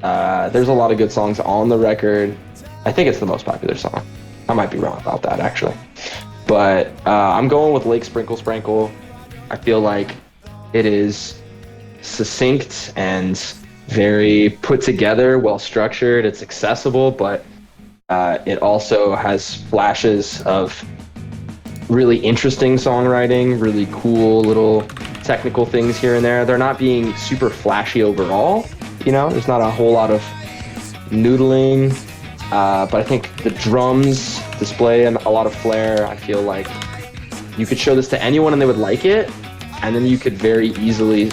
There's a lot of good songs on the record. I think it's the most popular song. I might be wrong about that, actually. But I'm going with Lake Sprinkle Sprankle. I feel like it is succinct and very put together, well structured. It's accessible, but it also has flashes of really interesting songwriting, really cool little technical things here and there. They're not being super flashy overall, you know, there's not a whole lot of noodling, but I think the drums display and a lot of flair. I feel like you could show this to anyone and they would like it, and then you could very easily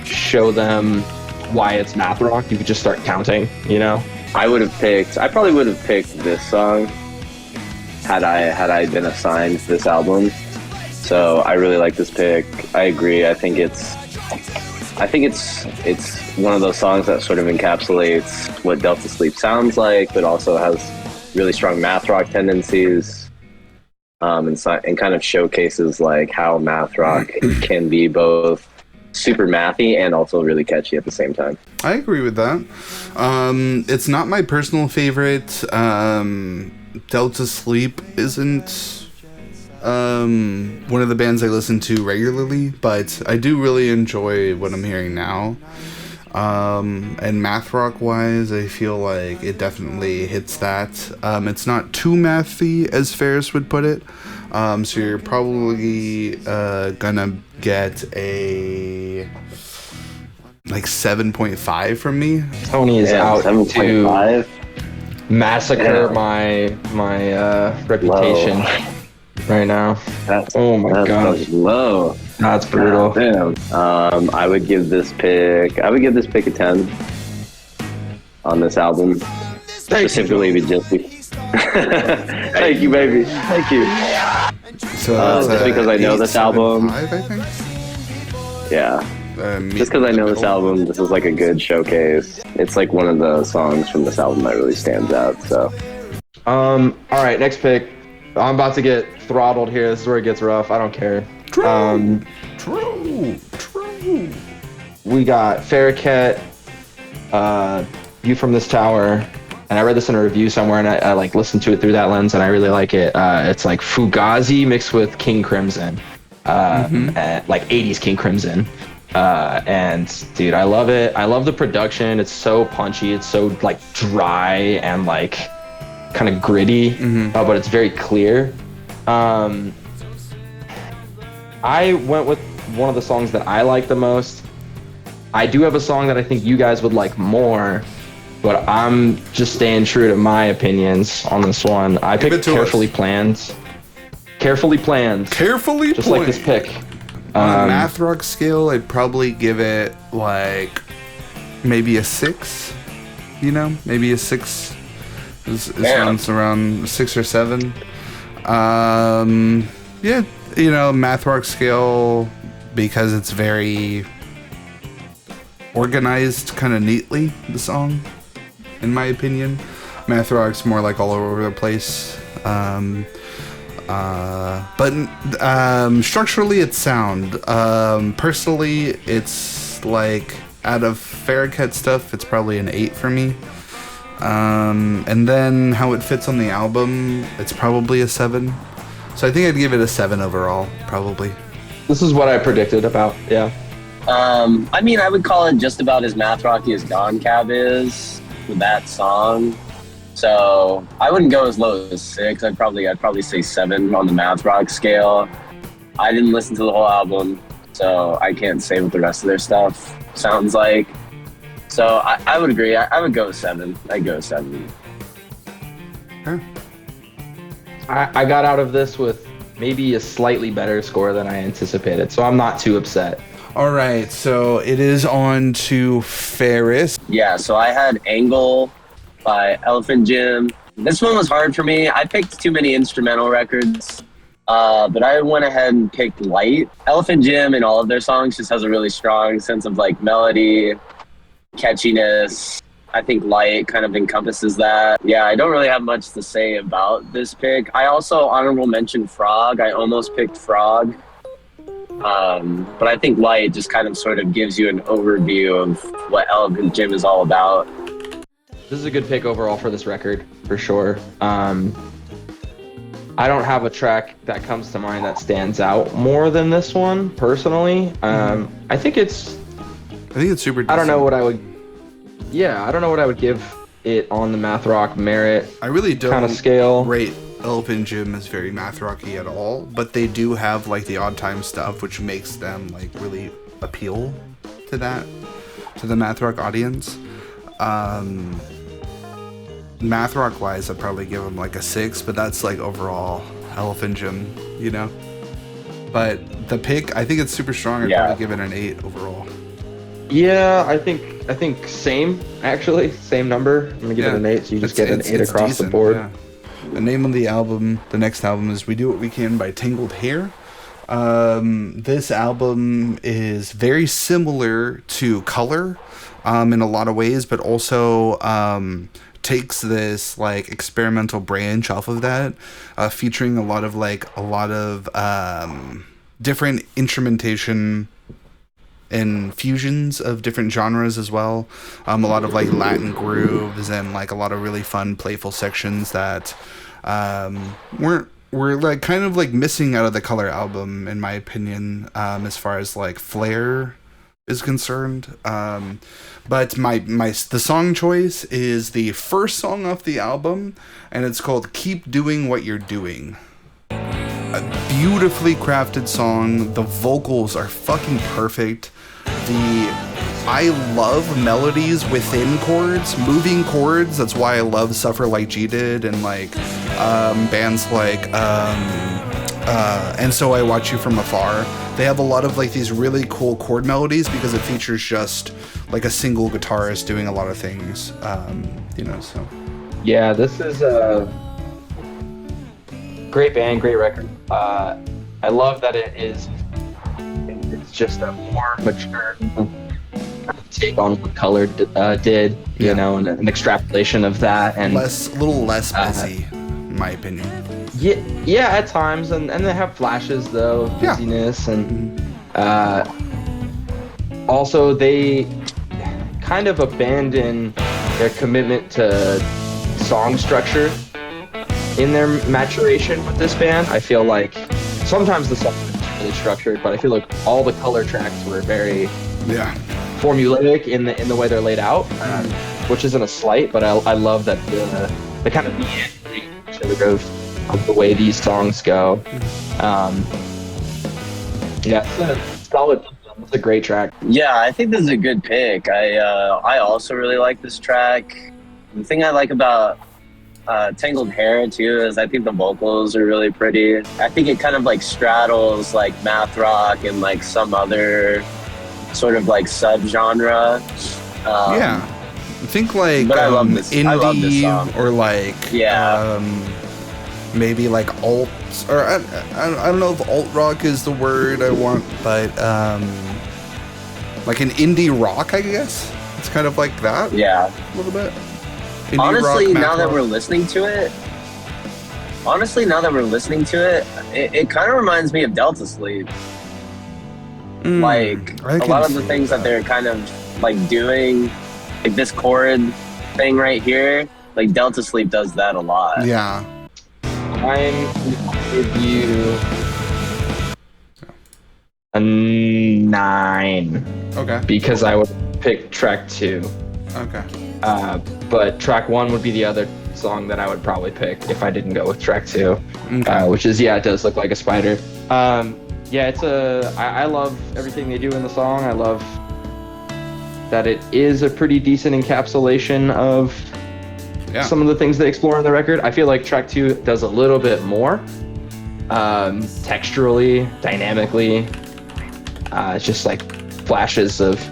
show them why it's Mathrock. You could just start counting, you know? I probably would have picked this song had I been assigned this album. So I really like this pick. I agree. I think it's one of those songs that sort of encapsulates what Delta Sleep sounds like, but also has really strong Mathrock tendencies, and kind of showcases like how Mathrock can be both super mathy and also really catchy at the same time. I agree with that. It's not my personal favorite. Delta Sleep isn't one of the bands I listen to regularly, but I do really enjoy what I'm hearing now. And Mathrock wise, I feel like it definitely hits that. It's not too mathy, as Ferris would put it. So you're probably gonna get a like 7.5 from me. Tony is out to 7.5. massacre my reputation right now. Oh my gosh, low. that's brutal. Damn. I would give this pick a 10 on this album. Specifically, just thank you, baby. Thank you. So Just because I know this album. 8.5, I think. Yeah. Just because I know this album, this is like a good showcase. It's like one of the songs from this album that really stands out. So, all right, next pick. I'm about to get throttled here. This is where it gets rough. I don't care. True. We got Farrakhet, View from This Tower, and I read this in a review somewhere, and I like listened to it through that lens, and I really like it. It's like Fugazi mixed with King Crimson, like 80s King Crimson. And dude, I love it. I love the production. It's so punchy. It's so like dry and like kind of gritty, but it's very clear. I went with one of the songs that I like the most. I do have a song that I think you guys would like more, but I'm just staying true to my opinions on this one. I picked Carefully Planned. Carefully Planned. Carefully just planned. Like this pick. On a Mathrock scale, I'd probably give it like maybe a 6. You know, maybe a 6. It sounds around 6 or 7. Yeah, you know, Mathrock scale, because it's very organized kind of neatly, the song, in my opinion. Mathrock's more like all over the place. But structurally it's sound. Personally, it's like, out of Farrakhet stuff, it's probably an 8 for me. And then how it fits on the album, it's probably a 7. So I think I'd give it a 7 overall, probably. This is what I predicted about, yeah. I mean, I would call it just about as Mathrocky as Gone Cab is with that song. So I wouldn't go as low as 6. I'd probably say 7 on the Mathrock scale. I didn't listen to the whole album, so I can't say what the rest of their stuff sounds like. So I would agree. I would go 7. I'd go 7. Huh. I got out of this with maybe a slightly better score than I anticipated, so I'm not too upset. All right, so it is on to Ferris. Yeah, so I had Angle by Elephant Gym. This one was hard for me. I picked too many instrumental records, but I went ahead and picked Light. Elephant Gym in all of their songs just has a really strong sense of like melody, catchiness. I think Light kind of encompasses that. Yeah, I don't really have much to say about this pick. I also honorable mention Frog. I almost picked Frog. But I think Light just kind of sort of gives you an overview of what Elephant Gym is all about. This is a good pick overall for this record, for sure. I don't have a track that comes to mind that stands out more than this one, personally. I think it's super decent. I don't know what I would I don't know what I would give it on the Mathrock merit I really don't kind of scale. rate Elephant Gym as very math rocky at all, but they do have like the odd time stuff, which makes them like really appeal to the math rock audience. Math rock wise, I'd probably give them like a 6, but that's like overall Elephant Gym, you know. But the pick, I think it's super strong. I'd probably give it an 8 overall. Yeah, I think same number. I'm gonna give it an 8, so you just get an 8 across decent, the board. Yeah. The name of the album, the next album, is We Do What We Can by Tangled Hair. This album is very similar to Color in a lot of ways, but also takes this like experimental branch off of that, featuring a lot of different instrumentation and fusions of different genres as well. A lot of like Latin grooves and like a lot of really fun, playful sections that were like kind of like missing out of the Color album, in my opinion, as far as like flair is concerned. But the song choice is the first song off the album, and it's called Keep Doing What You're Doing. A beautifully crafted song. The vocals are fucking perfect. I love melodies within chords, moving chords. That's why I love Suffer Like G Did and like bands like And So I Watch You From Afar. They have a lot of like these really cool chord melodies because it features just like a single guitarist doing a lot of things, so. Yeah, this is a great band, great record. I love that it's just a more mature take on what Color did, you know, and an extrapolation of that, and a little less busy, in my opinion. Yeah, at times, and they have flashes though, of busyness, and also they kind of abandon their commitment to song structure in their maturation with this band. I feel like sometimes the songs are really structured, but I feel like all the Color tracks were very formulaic in the way they're laid out, which isn't a slight, but I love that the kind of meandering of the way these songs go. It's a solid. It's a great track. Yeah, I think this is a good pick. I also really like this track. The thing I like about Tangled Hair too is I think the vocals are really pretty. I think it kind of like straddles like math rock and like some other sort of like subgenre. I think like but I love this. Indie, I love this song. or like maybe like alt, or I don't know if alt rock is the word I want, but like an indie rock, I guess. It's kind of like that. Yeah, a little bit. Indie honestly, rock, now that rock. we're listening to it, it kind of reminds me of Delta Sleep. Like a lot of the things that they're kind of like doing, like this chord thing right here, like Delta Sleep does that a lot. Yeah. I'm gonna give you a 9. Okay. Because I would pick track 2. Okay. But track 1 would be the other song that I would probably pick if I didn't go with track 2, which is it does look like a spider. I love everything they do in the song. I love that it is a pretty decent encapsulation of some of the things they explore in the record. I feel like track 2 does a little bit more texturally, dynamically. It's just like flashes of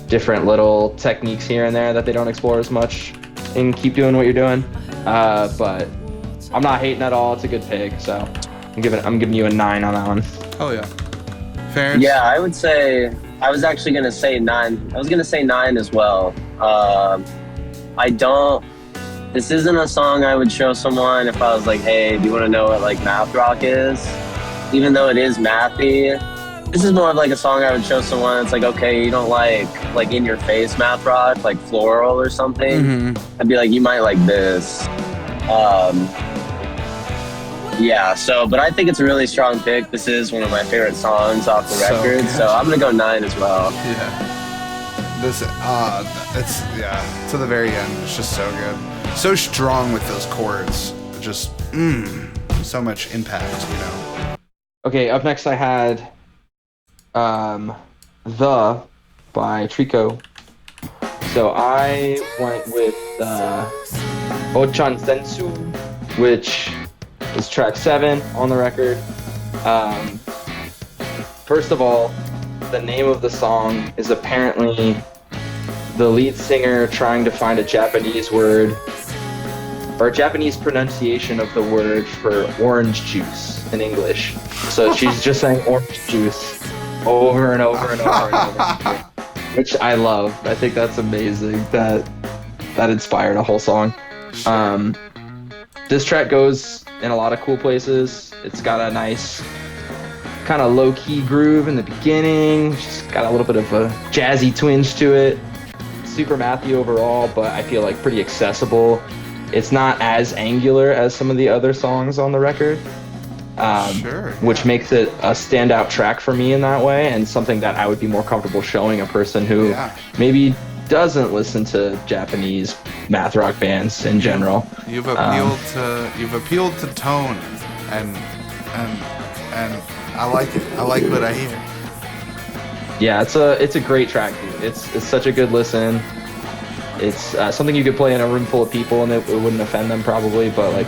different little techniques here and there that they don't explore as much in Keep Doing What You're Doing. But I'm not hating at all. It's a good pick, so I'm giving you a 9 on that one. Oh yeah. Fair. Yeah, I would say I was actually gonna say 9. I was gonna say 9 as well. This isn't a song I would show someone if I was like, hey, do you want to know what like math rock is? Even though it is mathy, this is more of like a song I would show someone. It's like, okay, you don't like in your face math rock, like Floral or something. I'd be like, you might like this. But I think it's a really strong pick. This is one of my favorite songs off the record, so I'm gonna go 9 as well. Yeah. This, it's, yeah, to the very end, it's just so good. So strong with those chords. Just, so much impact, you know? Okay, up next I had The by Trico. So I went with Ochan Sensu, which is track 7 on the record. First of all, the name of the song is apparently the lead singer trying to find a Japanese word or a Japanese pronunciation of the word for orange juice in English. So she's just saying orange juice over and over and over and over, which I love. I think that's amazing. That inspired a whole song. This track goes in a lot of cool places. It's got a nice kind of low-key groove in the beginning. It's got a little bit of a jazzy twinge to it. Super mathy overall, but I feel like pretty accessible. It's not as angular as some of the other songs on the record, which makes it a standout track for me in that way, and something that I would be more comfortable showing a person who maybe doesn't listen to Japanese math rock bands in general. You've appealed to tone, and I like it. I like what I hear. Yeah, it's a great track, dude. It's such a good listen. It's something you could play in a room full of people and it wouldn't offend them probably, but like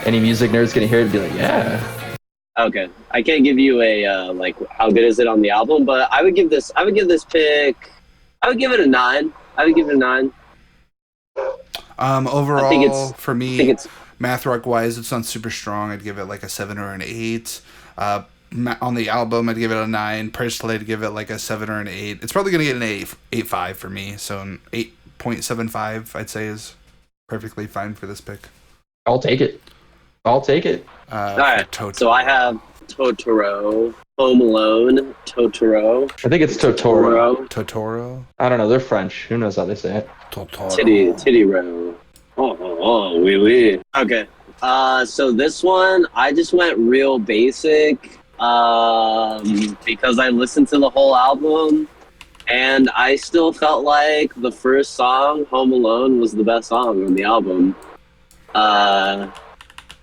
any music nerd's gonna hear it and be like, yeah. Okay, I can't give you a like how good is it on the album, but I would give this pick. I would give it a 9. I would give it a 9. Overall, for me, Mathrock wise, it's not super strong. I'd give it like a 7 or an 8. On the album, I'd give it a 9. Personally, I'd give it like a 7 or an 8. It's probably gonna get an 8.5 for me. So an 8.75, I'd say, is perfectly fine for this pick. I'll take it. All right. So I have Totoro, Home Alone, Totoro. I think it's Totoro. Totoro. I don't know. They're French. Who knows how they say it? Totoro. Titty row. Oh, oui, oui. Okay. So this one, I just went real basic because I listened to the whole album, and I still felt like the first song, Home Alone, was the best song on the album.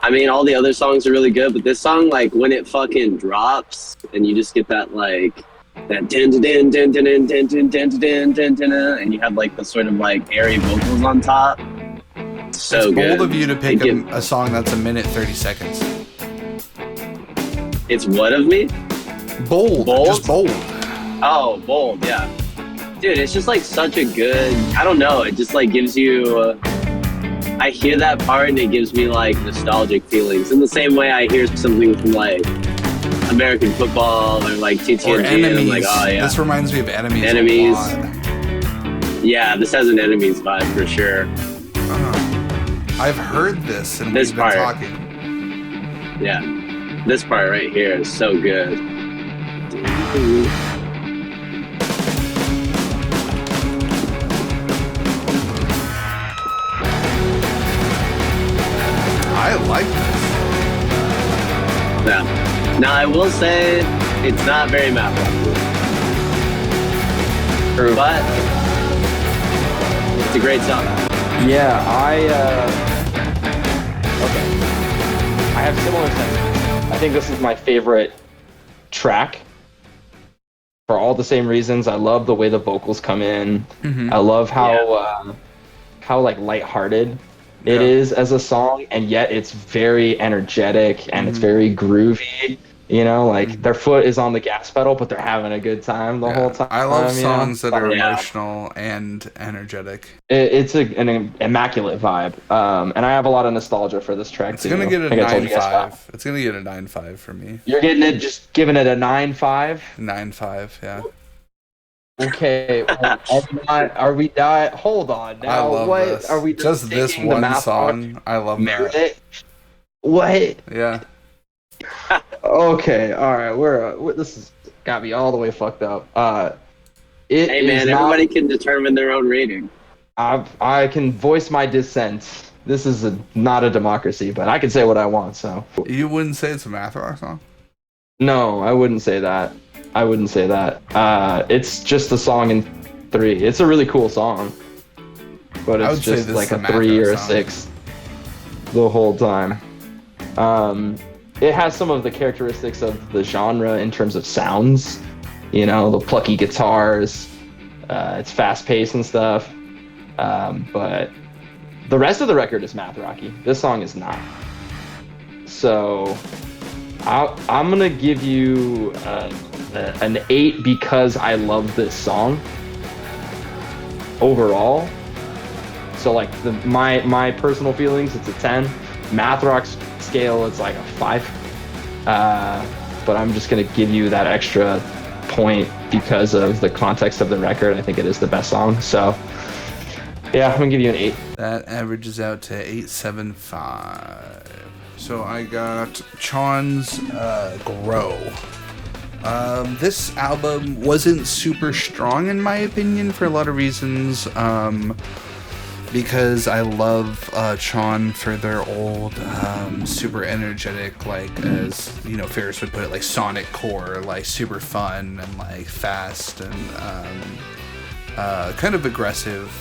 I mean, all the other songs are really good, but this song, like, when it fucking drops, and you just get that, like, that and you have, like, the sort of, like, airy vocals on top. So it's good. bold of you to pick a song that's a minute 30 seconds. It's what of me? Bold? Just bold. Oh, bold, yeah. Dude, it's just, like, such a good... I don't know, it just, like, gives you... I hear that part and it gives me like nostalgic feelings. In the same way I hear something from like American football or like TTNG and I'm like, oh yeah. This reminds me of Enemies. Enemies. Yeah, this has an Enemies vibe for sure. I've heard this and we've been talking. Yeah, this part right here is so good. I like this. Yeah. Now I will say it's not very math rock. True. But it's a great song. Yeah, okay. I have similar sentiments. I think this is my favorite track for all the same reasons. I love the way the vocals come in. I love how like lighthearted it is as a song, and yet it's very energetic and it's very groovy. You know, like their foot is on the gas pedal, but they're having a good time the whole time. I love songs that are emotional and energetic. It's an immaculate vibe, and I have a lot of nostalgia for this track too. It's gonna get a 9.5. It's gonna get a 9.5 for me. You're getting it, just giving it a 9.5. 9.5, yeah. Okay, well, are we not? Hold on now. I love what this. are we just this one song? I love that. What? Yeah. Okay, all right. We're this has got me all the way fucked up. Hey man, everybody can determine their own rating. I can voice my dissent. This is not a democracy, but I can say what I want. So you wouldn't say it's a math rock song? No, I wouldn't say that. It's just a song 3. It's a really cool song, but I it's would say just this like is a a 3 or a Mathrock 6 the whole time. It has some of the characteristics of the genre in terms of sounds, you know, the plucky guitars. It's fast paced and stuff, but the rest of the record is Mathrocky. This song is not. So I'm gonna give you an 8 because I love this song overall. So like my personal feelings, it's a 10. Mathrock's scale, it's like a 5. But I'm just gonna give you that extra point because of the context of the record. I think it is the best song. So yeah, I'm gonna give you an 8. That averages out to 875. So I got Chon's Grow. This album wasn't super strong in my opinion for a lot of reasons. Because I love Chon for their old, super energetic, like, as you know, Ferris would put it, like sonic core, like super fun and like fast and kind of aggressive,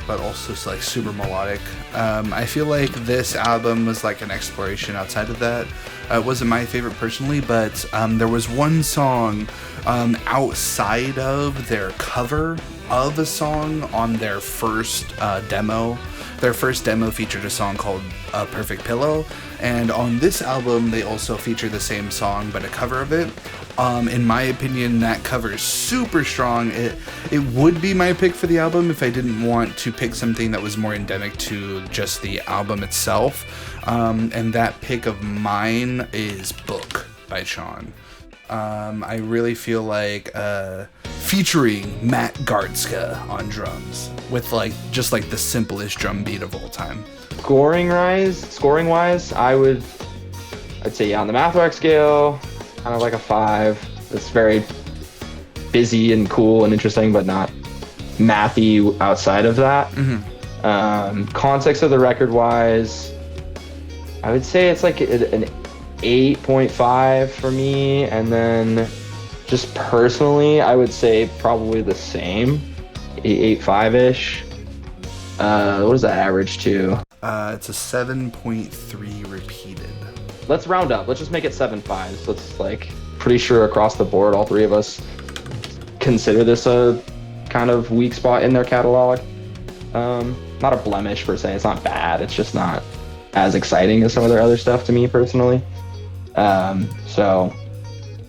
but also like super melodic. I feel like this album was like an exploration outside of that. It wasn't my favorite personally, but there was one song outside of their cover of a song on their first demo. Their first demo featured a song called Perfect Pillow, and on this album they also feature the same song but a cover of it. In my opinion, that cover is super strong. It would be my pick for the album if I didn't want to pick something that was more endemic to just the album itself, and that pick of mine is Book by Chon. I really feel like featuring Matt Gartzka on drums with like just like the simplest drum beat of all time. Scoring wise, I'd say yeah, on the Mathrock scale, kind of like a 5. It's very busy and cool and interesting, but not mathy outside of that. Context of the record wise, I would say it's like an 8.5 for me, and then just personally I would say probably the same, 8.5ish. What does that average to? It's a 7.3 repeated. Let's round up, let's just make it 7.5. So it's like pretty sure across the board all 3 of us consider this a kind of weak spot in their catalog. Not a blemish per se, it's not bad, it's just not as exciting as some of their other stuff to me personally. So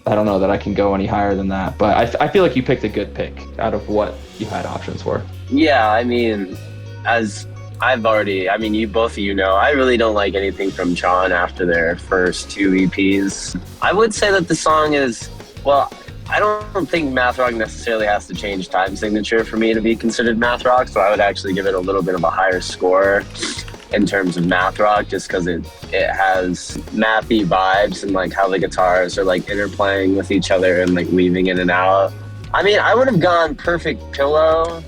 I don't know that I can go any higher than that, but I feel like you picked a good pick out of what you had options for. Yeah, I mean, as both of you know, I really don't like anything from Chon after their first 2 EPs. I would say that the song is, well, I don't think Mathrock necessarily has to change time signature for me to be considered Mathrock, so I would actually give it a little bit of a higher score in terms of Mathrock, just because it has mathy vibes and like how the guitars are like interplaying with each other and like weaving in and out. I mean, I would have gone Perfect Pillow,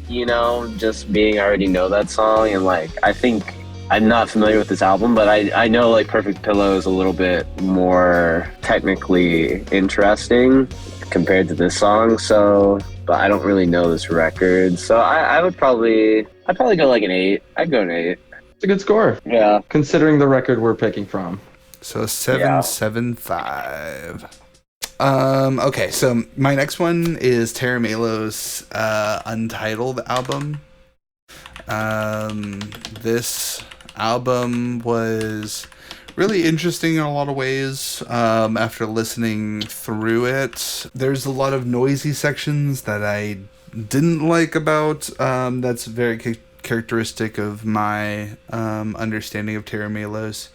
you know, just being I already know that song, and like I think I'm not familiar with this album, but I know like Perfect Pillow is a little bit more technically interesting compared to this song, so but I don't really know this record, so I'd probably go like an 8. I'd go an 8. It's a good score. Yeah. Considering the record we're picking from. So 7.75. Okay, so my next one is Tara Melo's Untitled album. This album was really interesting in a lot of ways. After listening through it, there's a lot of noisy sections that I didn't like about. That's very characteristic of my understanding of Tara Melos.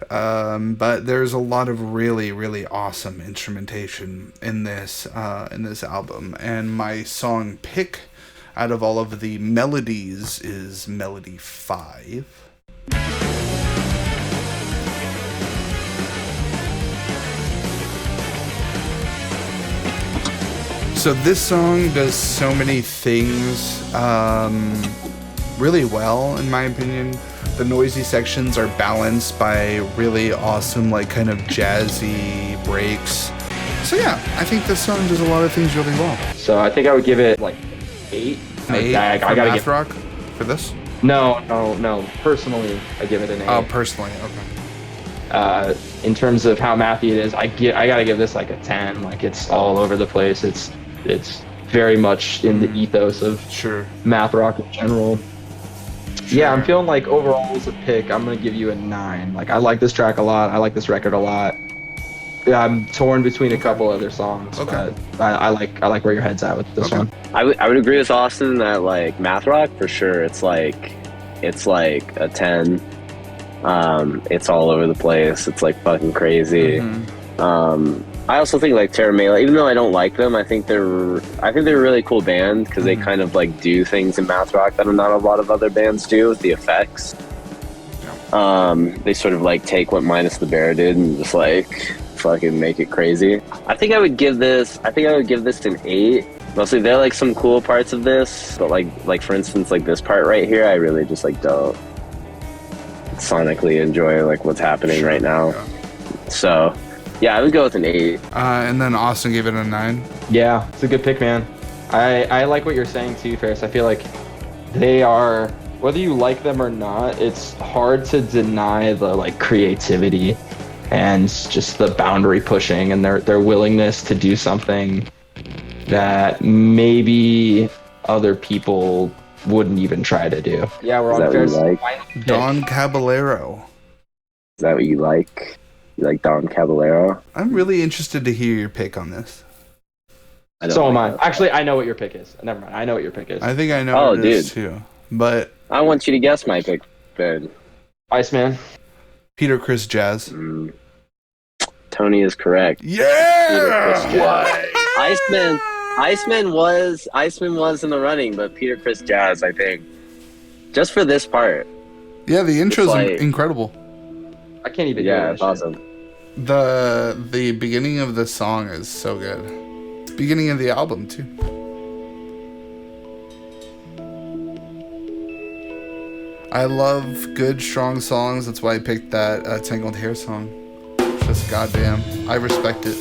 But there's a lot of really, really awesome instrumentation in this album, and my song pick out of all of the melodies is Melody 5. So this song does so many things really well, in my opinion. The noisy sections are balanced by really awesome, like kind of jazzy breaks. So yeah, I think this song does a lot of things really well. So I think I would give it like 8. Eight I for gotta give. Mathrock for this. No. Personally, I give it an 8. Oh, personally, okay. In terms of how mathy it is, I gotta give this like a 10. Like it's all over the place. It's very much in the ethos of Sure. math rock in general. Yeah, I'm feeling like overall as a pick, I'm gonna give you a 9. Like I like this track a lot. I like this record a lot. Yeah, I'm torn between a couple other songs, Okay. but I like where your head's at with this Okay. one. I would agree with Austin that like Mathrock for sure. It's like a 10. It's all over the place. It's like fucking crazy. I also think like Terra Mela, even though I don't like them, I think they're a really cool band because they kind of like do things in math rock that not a lot of other bands do with the effects. They sort of like take what Minus the Bear did and just like fucking make it crazy. I think I would give this an 8. Mostly there are like some cool parts of this, but like for instance like this part right here, I really just like don't sonically enjoy like what's happening right now. Yeah. So yeah, I would go with an 8. And then Austin gave it a 9. Yeah, it's a good pick, man. I like what you're saying too, Ferris. I feel like they are, whether you like them or not, it's hard to deny the like creativity and just the boundary pushing and their willingness to do something that maybe other people wouldn't even try to do. Yeah, we're Is on that what you Ferris' like? final pick. Don Caballero. Is that what you like? You like Don Caballero? I'm really interested to hear your pick on this. I don't So am like I. that. Actually, I know what your pick is. Never mind. I know what your pick is. I think I know Oh, what it is dude. too. But I want you to guess my pick, Ben. Iceman. Peter Chris Jazz. Tony is correct. Yeah! Iceman was in the running, but Peter Chris Jazz, I think, just for this part. Yeah, the intro's It's like- incredible. I can't even Yeah, hear it's that shit. awesome. The beginning of the song is so good. It's the beginning of the album too. I love good, strong songs. That's why I picked that Tangled Hair song. Just goddamn, I respect it.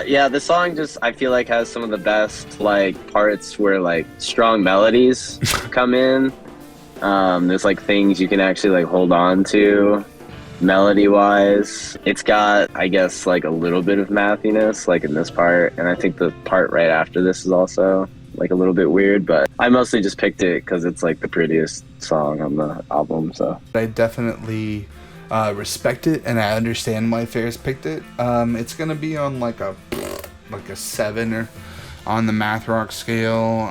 Yeah, the song just I feel like has some of the best like parts where like strong melodies come in. There's like things you can actually like hold on to melody wise. It's got I guess like a little bit of mathiness like in this part, and I think the part right after this is also like a little bit weird, but I mostly just picked it because it's like the prettiest song on the album. So I definitely respect it, and I understand why Ferris picked it. It's gonna be on like a 7 or on the Mathrock scale.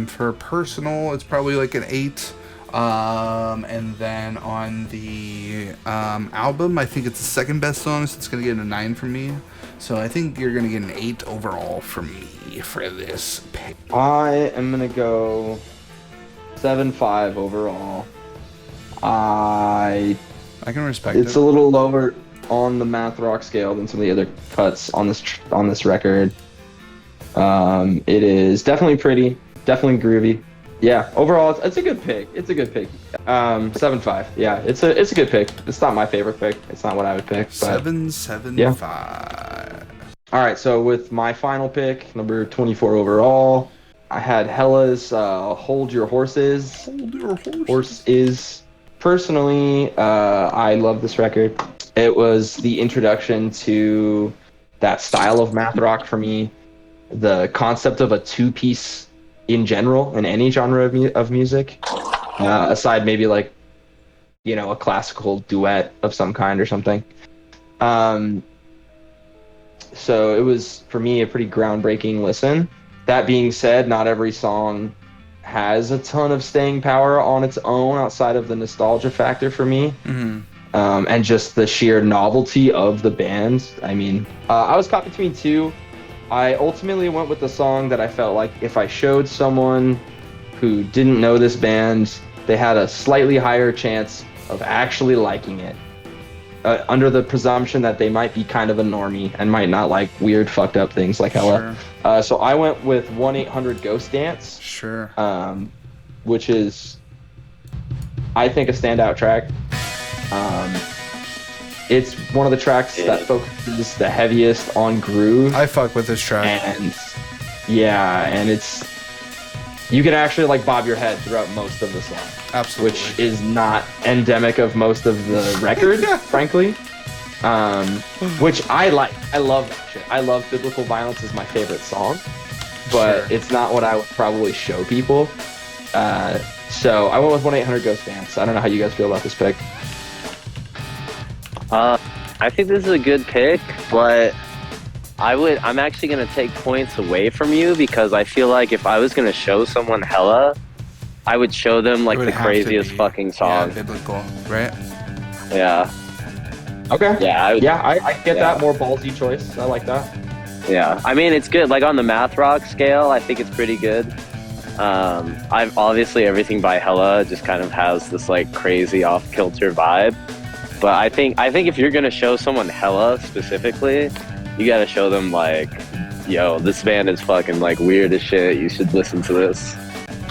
For personal, it's probably like an 8. And then on the album, I think it's the second best song, so it's gonna get a 9 from me. So I think you're gonna get an 8 overall from me for this pick. I am gonna go 7.5 overall. I can respect It's it. a little lower on the math rock scale than some of the other cuts on this record. It is definitely pretty, definitely groovy. Yeah, overall it's a good pick. It's a good pick. 7.5. Yeah, it's a good pick. It's not my favorite pick. It's not what I would pick. But 7.75. all right, so with my final pick, number 24 overall, I had Hella's "Hold Your Horses." Hold your horse. Horse is personally, I love this record. It was the introduction to that style of math rock for me. The concept of a 2-piece in general in any genre of music, aside maybe like, you know, a classical duet of some kind or something. So it was for me a pretty groundbreaking listen. That being said, not every song has a ton of staying power on its own outside of the nostalgia factor for me. And just the sheer novelty of the band. I mean, I was caught between two. I ultimately went with the song that I felt like if I showed someone who didn't know this band, they had a slightly higher chance of actually liking it. Under the presumption that they might be kind of a normie and might not like weird, fucked up things like Hella. So I went with 1-800-GHOST Dance. Sure. Which is, I think, a standout track. it's one of the tracks that focuses the heaviest on groove. I fuck with this track. And yeah, and it's, you can actually like bob your head throughout most of the song. Absolutely. Which is not endemic of most of the record, frankly. Which I like. I love that shit. I love Biblical Violence is my favorite song, but Sure. it's not what I would probably show people. So I went with 1-800-GHOST Dance. I don't know how you guys feel about this pick. I think this is a good pick, but I'm actually gonna take points away from you because I feel like if I was gonna show someone Hella, I would show them like It would the have to craziest be, fucking song. Yeah, biblical, right? Yeah. Okay. Yeah. I get that. More ballsy choice. I like that. Yeah. I mean, it's good. Like on the Mathrock scale, I think it's pretty good. I've obviously everything by Hella just kind of has this like crazy off kilter vibe. But I think if you're gonna show someone Hella specifically, you gotta show them like, yo, this band is fucking like weird as shit. You should listen to this.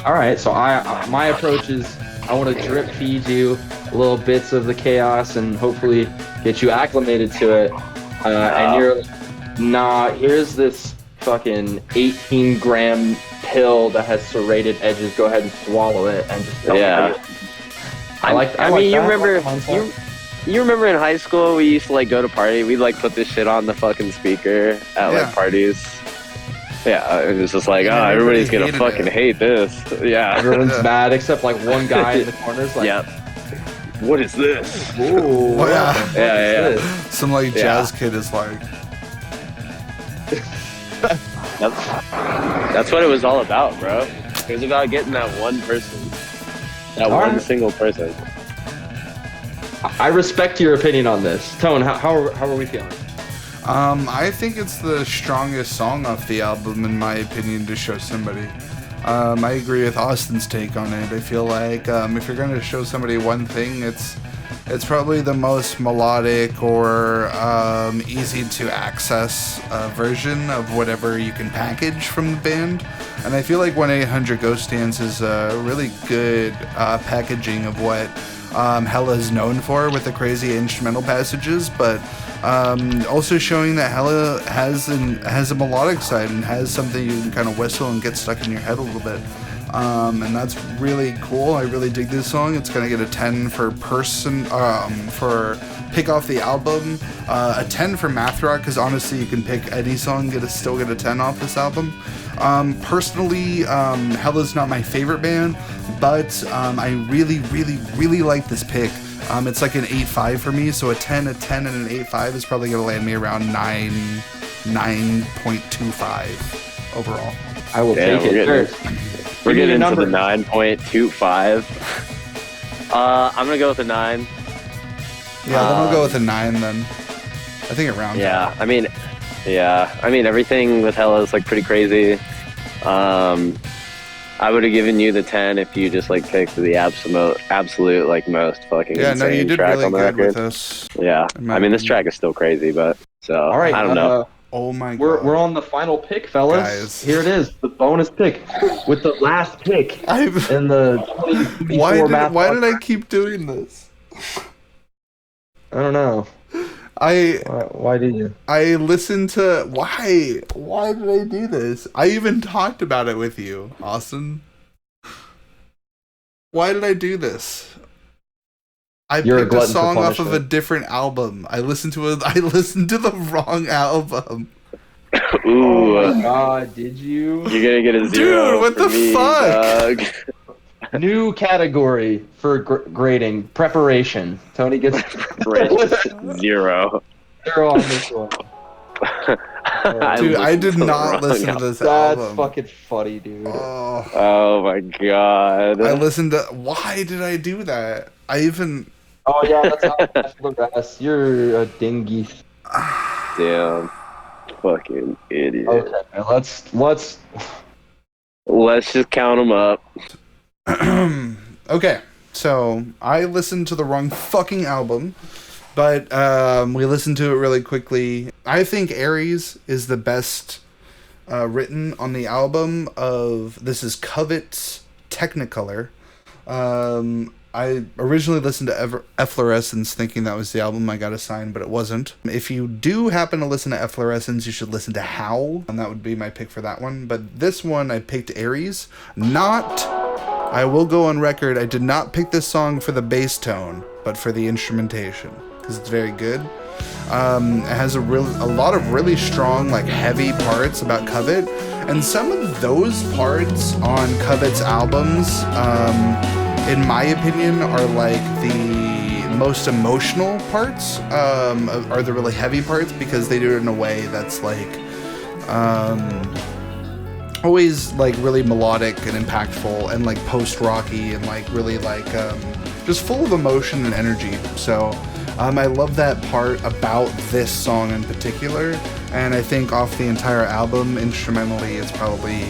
All right. So my approach is I want to drip feed you little bits of the chaos and hopefully get you acclimated to it. And you're nah. Here's this fucking 18-gram pill that has serrated edges. Go ahead and swallow it and just tell me how you. You remember in high school we used to like go to party, we'd like put this shit on the fucking speaker at like parties. Yeah, it was just like, everybody's gonna fucking hate this. Yeah. Everyone's mad except like one guy in the corner's like, yep. What is this? Ooh, Well, yeah. what Yeah. is this? Some like jazz kid is like, That's what it was all about, bro. It was about getting that one person. That one single person. I respect your opinion on this. Tone, how are we feeling? I think it's the strongest song off the album, in my opinion, to show somebody. I agree with Austin's take on it. I feel like if you're going to show somebody one thing, it's probably the most melodic or easy to access version of whatever you can package from the band. And I feel like 1-800-GHOST Dance is a really good packaging of what Hella is known for with the crazy instrumental passages, but also showing that Hella has a melodic side and has something you can kind of whistle and get stuck in your head a little bit. And that's really cool. I really dig this song. It's gonna get a 10 for for pick off the album, a 10 for Mathrock, because honestly you can pick any song and still get a 10 off this album. Personally, Hella's not my favorite band, but I really like this pick. It's like an 8.5 for me, so a 10, and an 8.5 is probably gonna land me around 9.25 overall. I will take it. We're getting into the 9.25. I'm gonna go with a 9. Yeah, then we'll go with a 9 then. I think it rounds. Yeah, I mean, everything with Hella is like pretty crazy. I would have given you the 10 if you just like picked the absolute like most fucking insane you did track really on the good record. with this. Yeah, I mean this track is still crazy, but all right, I don't know. Oh my god. We're on the final pick, fellas. Guys. Here it is, the bonus pick with the last pick in the 2024 Why did I keep doing this? I don't know. Why did you? I listened to why did I do this? I even talked about it with you, Austin. Why did I do this? I picked a song off of a different album. I listened to the wrong album. Ooh. Oh my god, did you? You're gonna get a 0. Dude, what the fuck? Dog. New category for grading: preparation. Tony gets 0. 0 on this one. Dude, I did not listen to this album. That's fucking funny, dude. Oh my god. I listened to. Why did I do that? Oh yeah, that's the best. You're a dingy. Damn. Fucking idiot. Okay, Let's just count them up. Okay, so I listened to the wrong fucking album, but we listened to it really quickly. I think Aries is the best written on the album. This is Covet's Technicolor. I originally listened to Efflorescence thinking that was the album I got assigned, but it wasn't. If you do happen to listen to Efflorescence, you should listen to Howl, and that would be my pick for that one. But this one, I picked Aries. I will go on record, I did not pick this song for the bass tone, but for the instrumentation, because it's very good. It has a lot of really strong, like, heavy parts about Covet, and some of those parts on Covet's albums, in my opinion, are like the most emotional parts, are the really heavy parts, because they do it in a way that's like, always like really melodic and impactful and like post-rocky and like really like just full of emotion and energy. So I love that part about this song in particular, and I think off the entire album, instrumentally, it's probably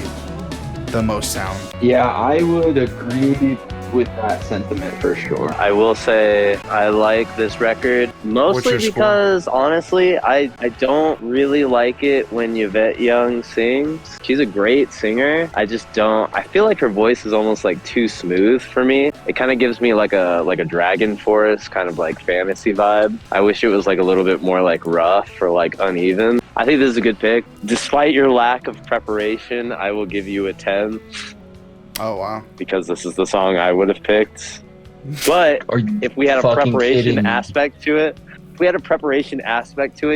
the most sound. Yeah, I would agree with that sentiment for sure. I will say I like this record mostly because honestly I don't really like it when Yvette Young sings. She's a great singer. I feel like her voice is almost like too smooth for me. It kind of gives me like a Dragon Forest kind of like fantasy vibe. I wish it was like a little bit more like rough or like uneven. I think this is a good pick. Despite your lack of preparation, I will give you a 10. Oh, wow. Because this is the song I would have picked. But if we had a preparation aspect to it,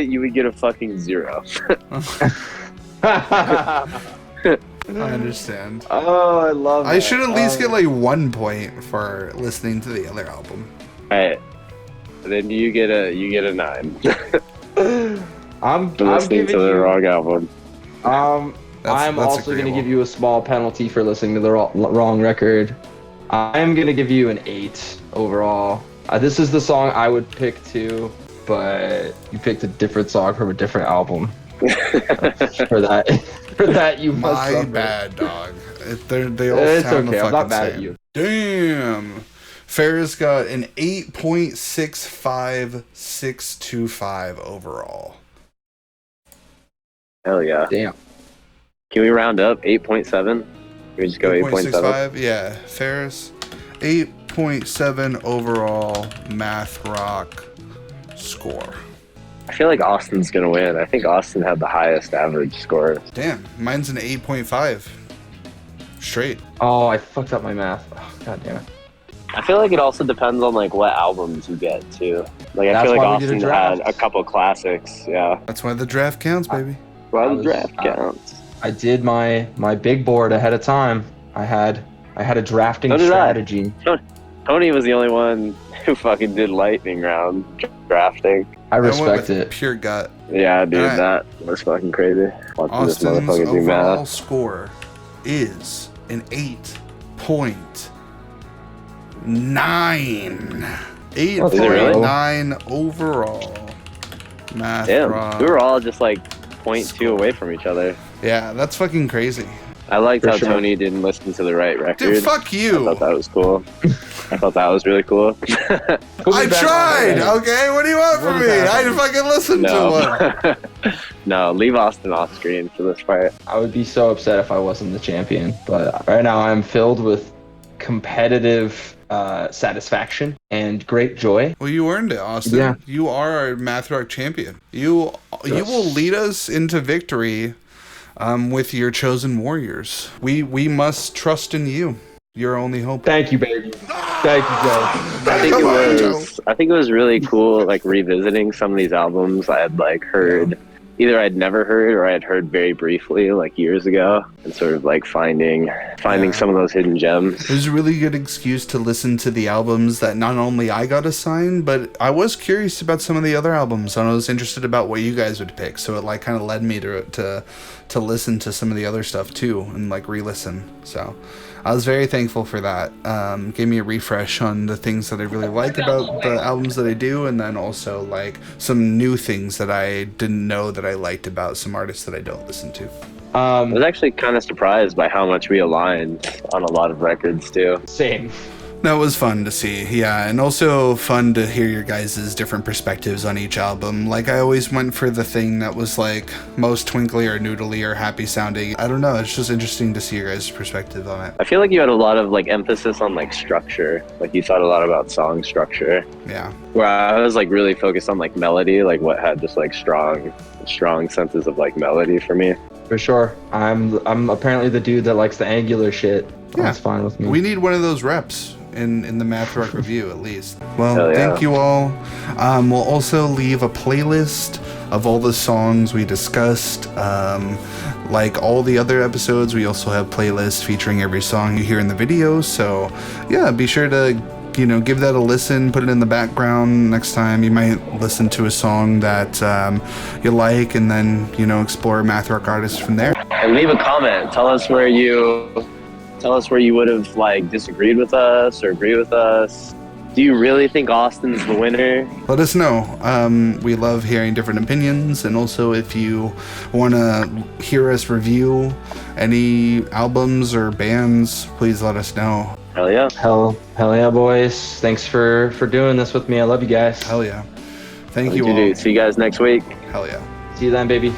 you would get a fucking 0. I understand. Oh, I love it. I should at least get like 1 point for listening to the other album. Alright. Then you get a 9. I'm listening to the wrong album. I'm also going to give you a small penalty for listening to the wrong record. I'm going to give you an 8 overall. This is the song I would pick too, but you picked a different song from a different album. For that you must My suffer. bad, dog. They all It's sound okay. the I'm not fucking mad same. at you. Damn. Ferris got an 8.65625 overall. Hell yeah. Damn. Can we round up 8.7? Can we just go 8.7? Yeah, Ferris. 8.7 overall Mathrock score. I feel like Austin's gonna win. I think Austin had the highest average score. Damn, mine's an 8.5. Straight. Oh, I fucked up my math. Oh, God damn it. I feel like it also depends on like what albums you get too. Like I feel like Austin had a couple classics. Yeah. That's why the draft counts, baby. Why the draft counts? I did my big board ahead of time. I had a drafting strategy. Tony was the only one who fucking did lightning round drafting. I respect it. Pure gut. Yeah, dude, that was fucking crazy. Watching this Austin's motherfucker do overall math. score is an 8.9. 8.9 overall. Math. Damn, we were all just like 0.2 away from each other. Yeah, that's fucking crazy. I liked how Tony didn't listen to the right record. Dude, fuck you. I thought that was cool. I thought that was really cool. I tried, okay? What do you want from me? I didn't fucking listen to one. No, leave Austin off screen for this part. I would be so upset if I wasn't the champion, but right now I'm filled with competitive satisfaction and great joy. Well, you earned it, Austin. Yeah. You are our Mathrock champion. You will lead us into victory with your chosen warriors. We must trust in you. Your only hope. Thank you, baby. Thank you, Joe. I think it was really cool, like revisiting some of these albums I had like heard. Either I'd never heard or I had heard very briefly, like years ago, and sort of like finding some of those hidden gems. It was a really good excuse to listen to the albums that not only I got assigned, but I was curious about some of the other albums, and I was interested about what you guys would pick. So it like kind of led me to listen to some of the other stuff too, and like re-listen. So I was very thankful for that. Gave me a refresh on the things that I really like about the albums that I do, and then also like some new things that I didn't know that I liked about some artists that I don't listen to. I was actually kind of surprised by how much we aligned on a lot of records too. Same. That was fun to see, yeah, and also fun to hear your guys' different perspectives on each album. Like, I always went for the thing that was like most twinkly or noodly or happy sounding. I don't know, it's just interesting to see your guys' perspective on it. I feel like you had a lot of like emphasis on like structure. Like you thought a lot about song structure. Yeah. Where I was like really focused on like melody, like what had just like strong senses of like melody for me. For sure. I'm apparently the dude that likes the angular shit. Yeah. That's fine with me. We need one of those reps in the Mathrock review at least. Well, Hell yeah. thank you all. We'll also leave a playlist of all the songs we discussed. Like all the other episodes, we also have playlists featuring every song you hear in the video. So yeah, be sure to give that a listen, put it in the background. Next time you might listen to a song that you like, and then explore Mathrock artists from there. And leave a comment. Tell us where you would have like disagreed with us or agree with us. Do you really think Austin's the winner? Let us know. We love hearing different opinions, and also if you want to hear us review any albums or bands, please let us know. Hell yeah. Hell yeah, boys. Thanks for doing this with me. I love you guys. Hell yeah. Thank you all. See you guys next week. Hell yeah. See you then, baby.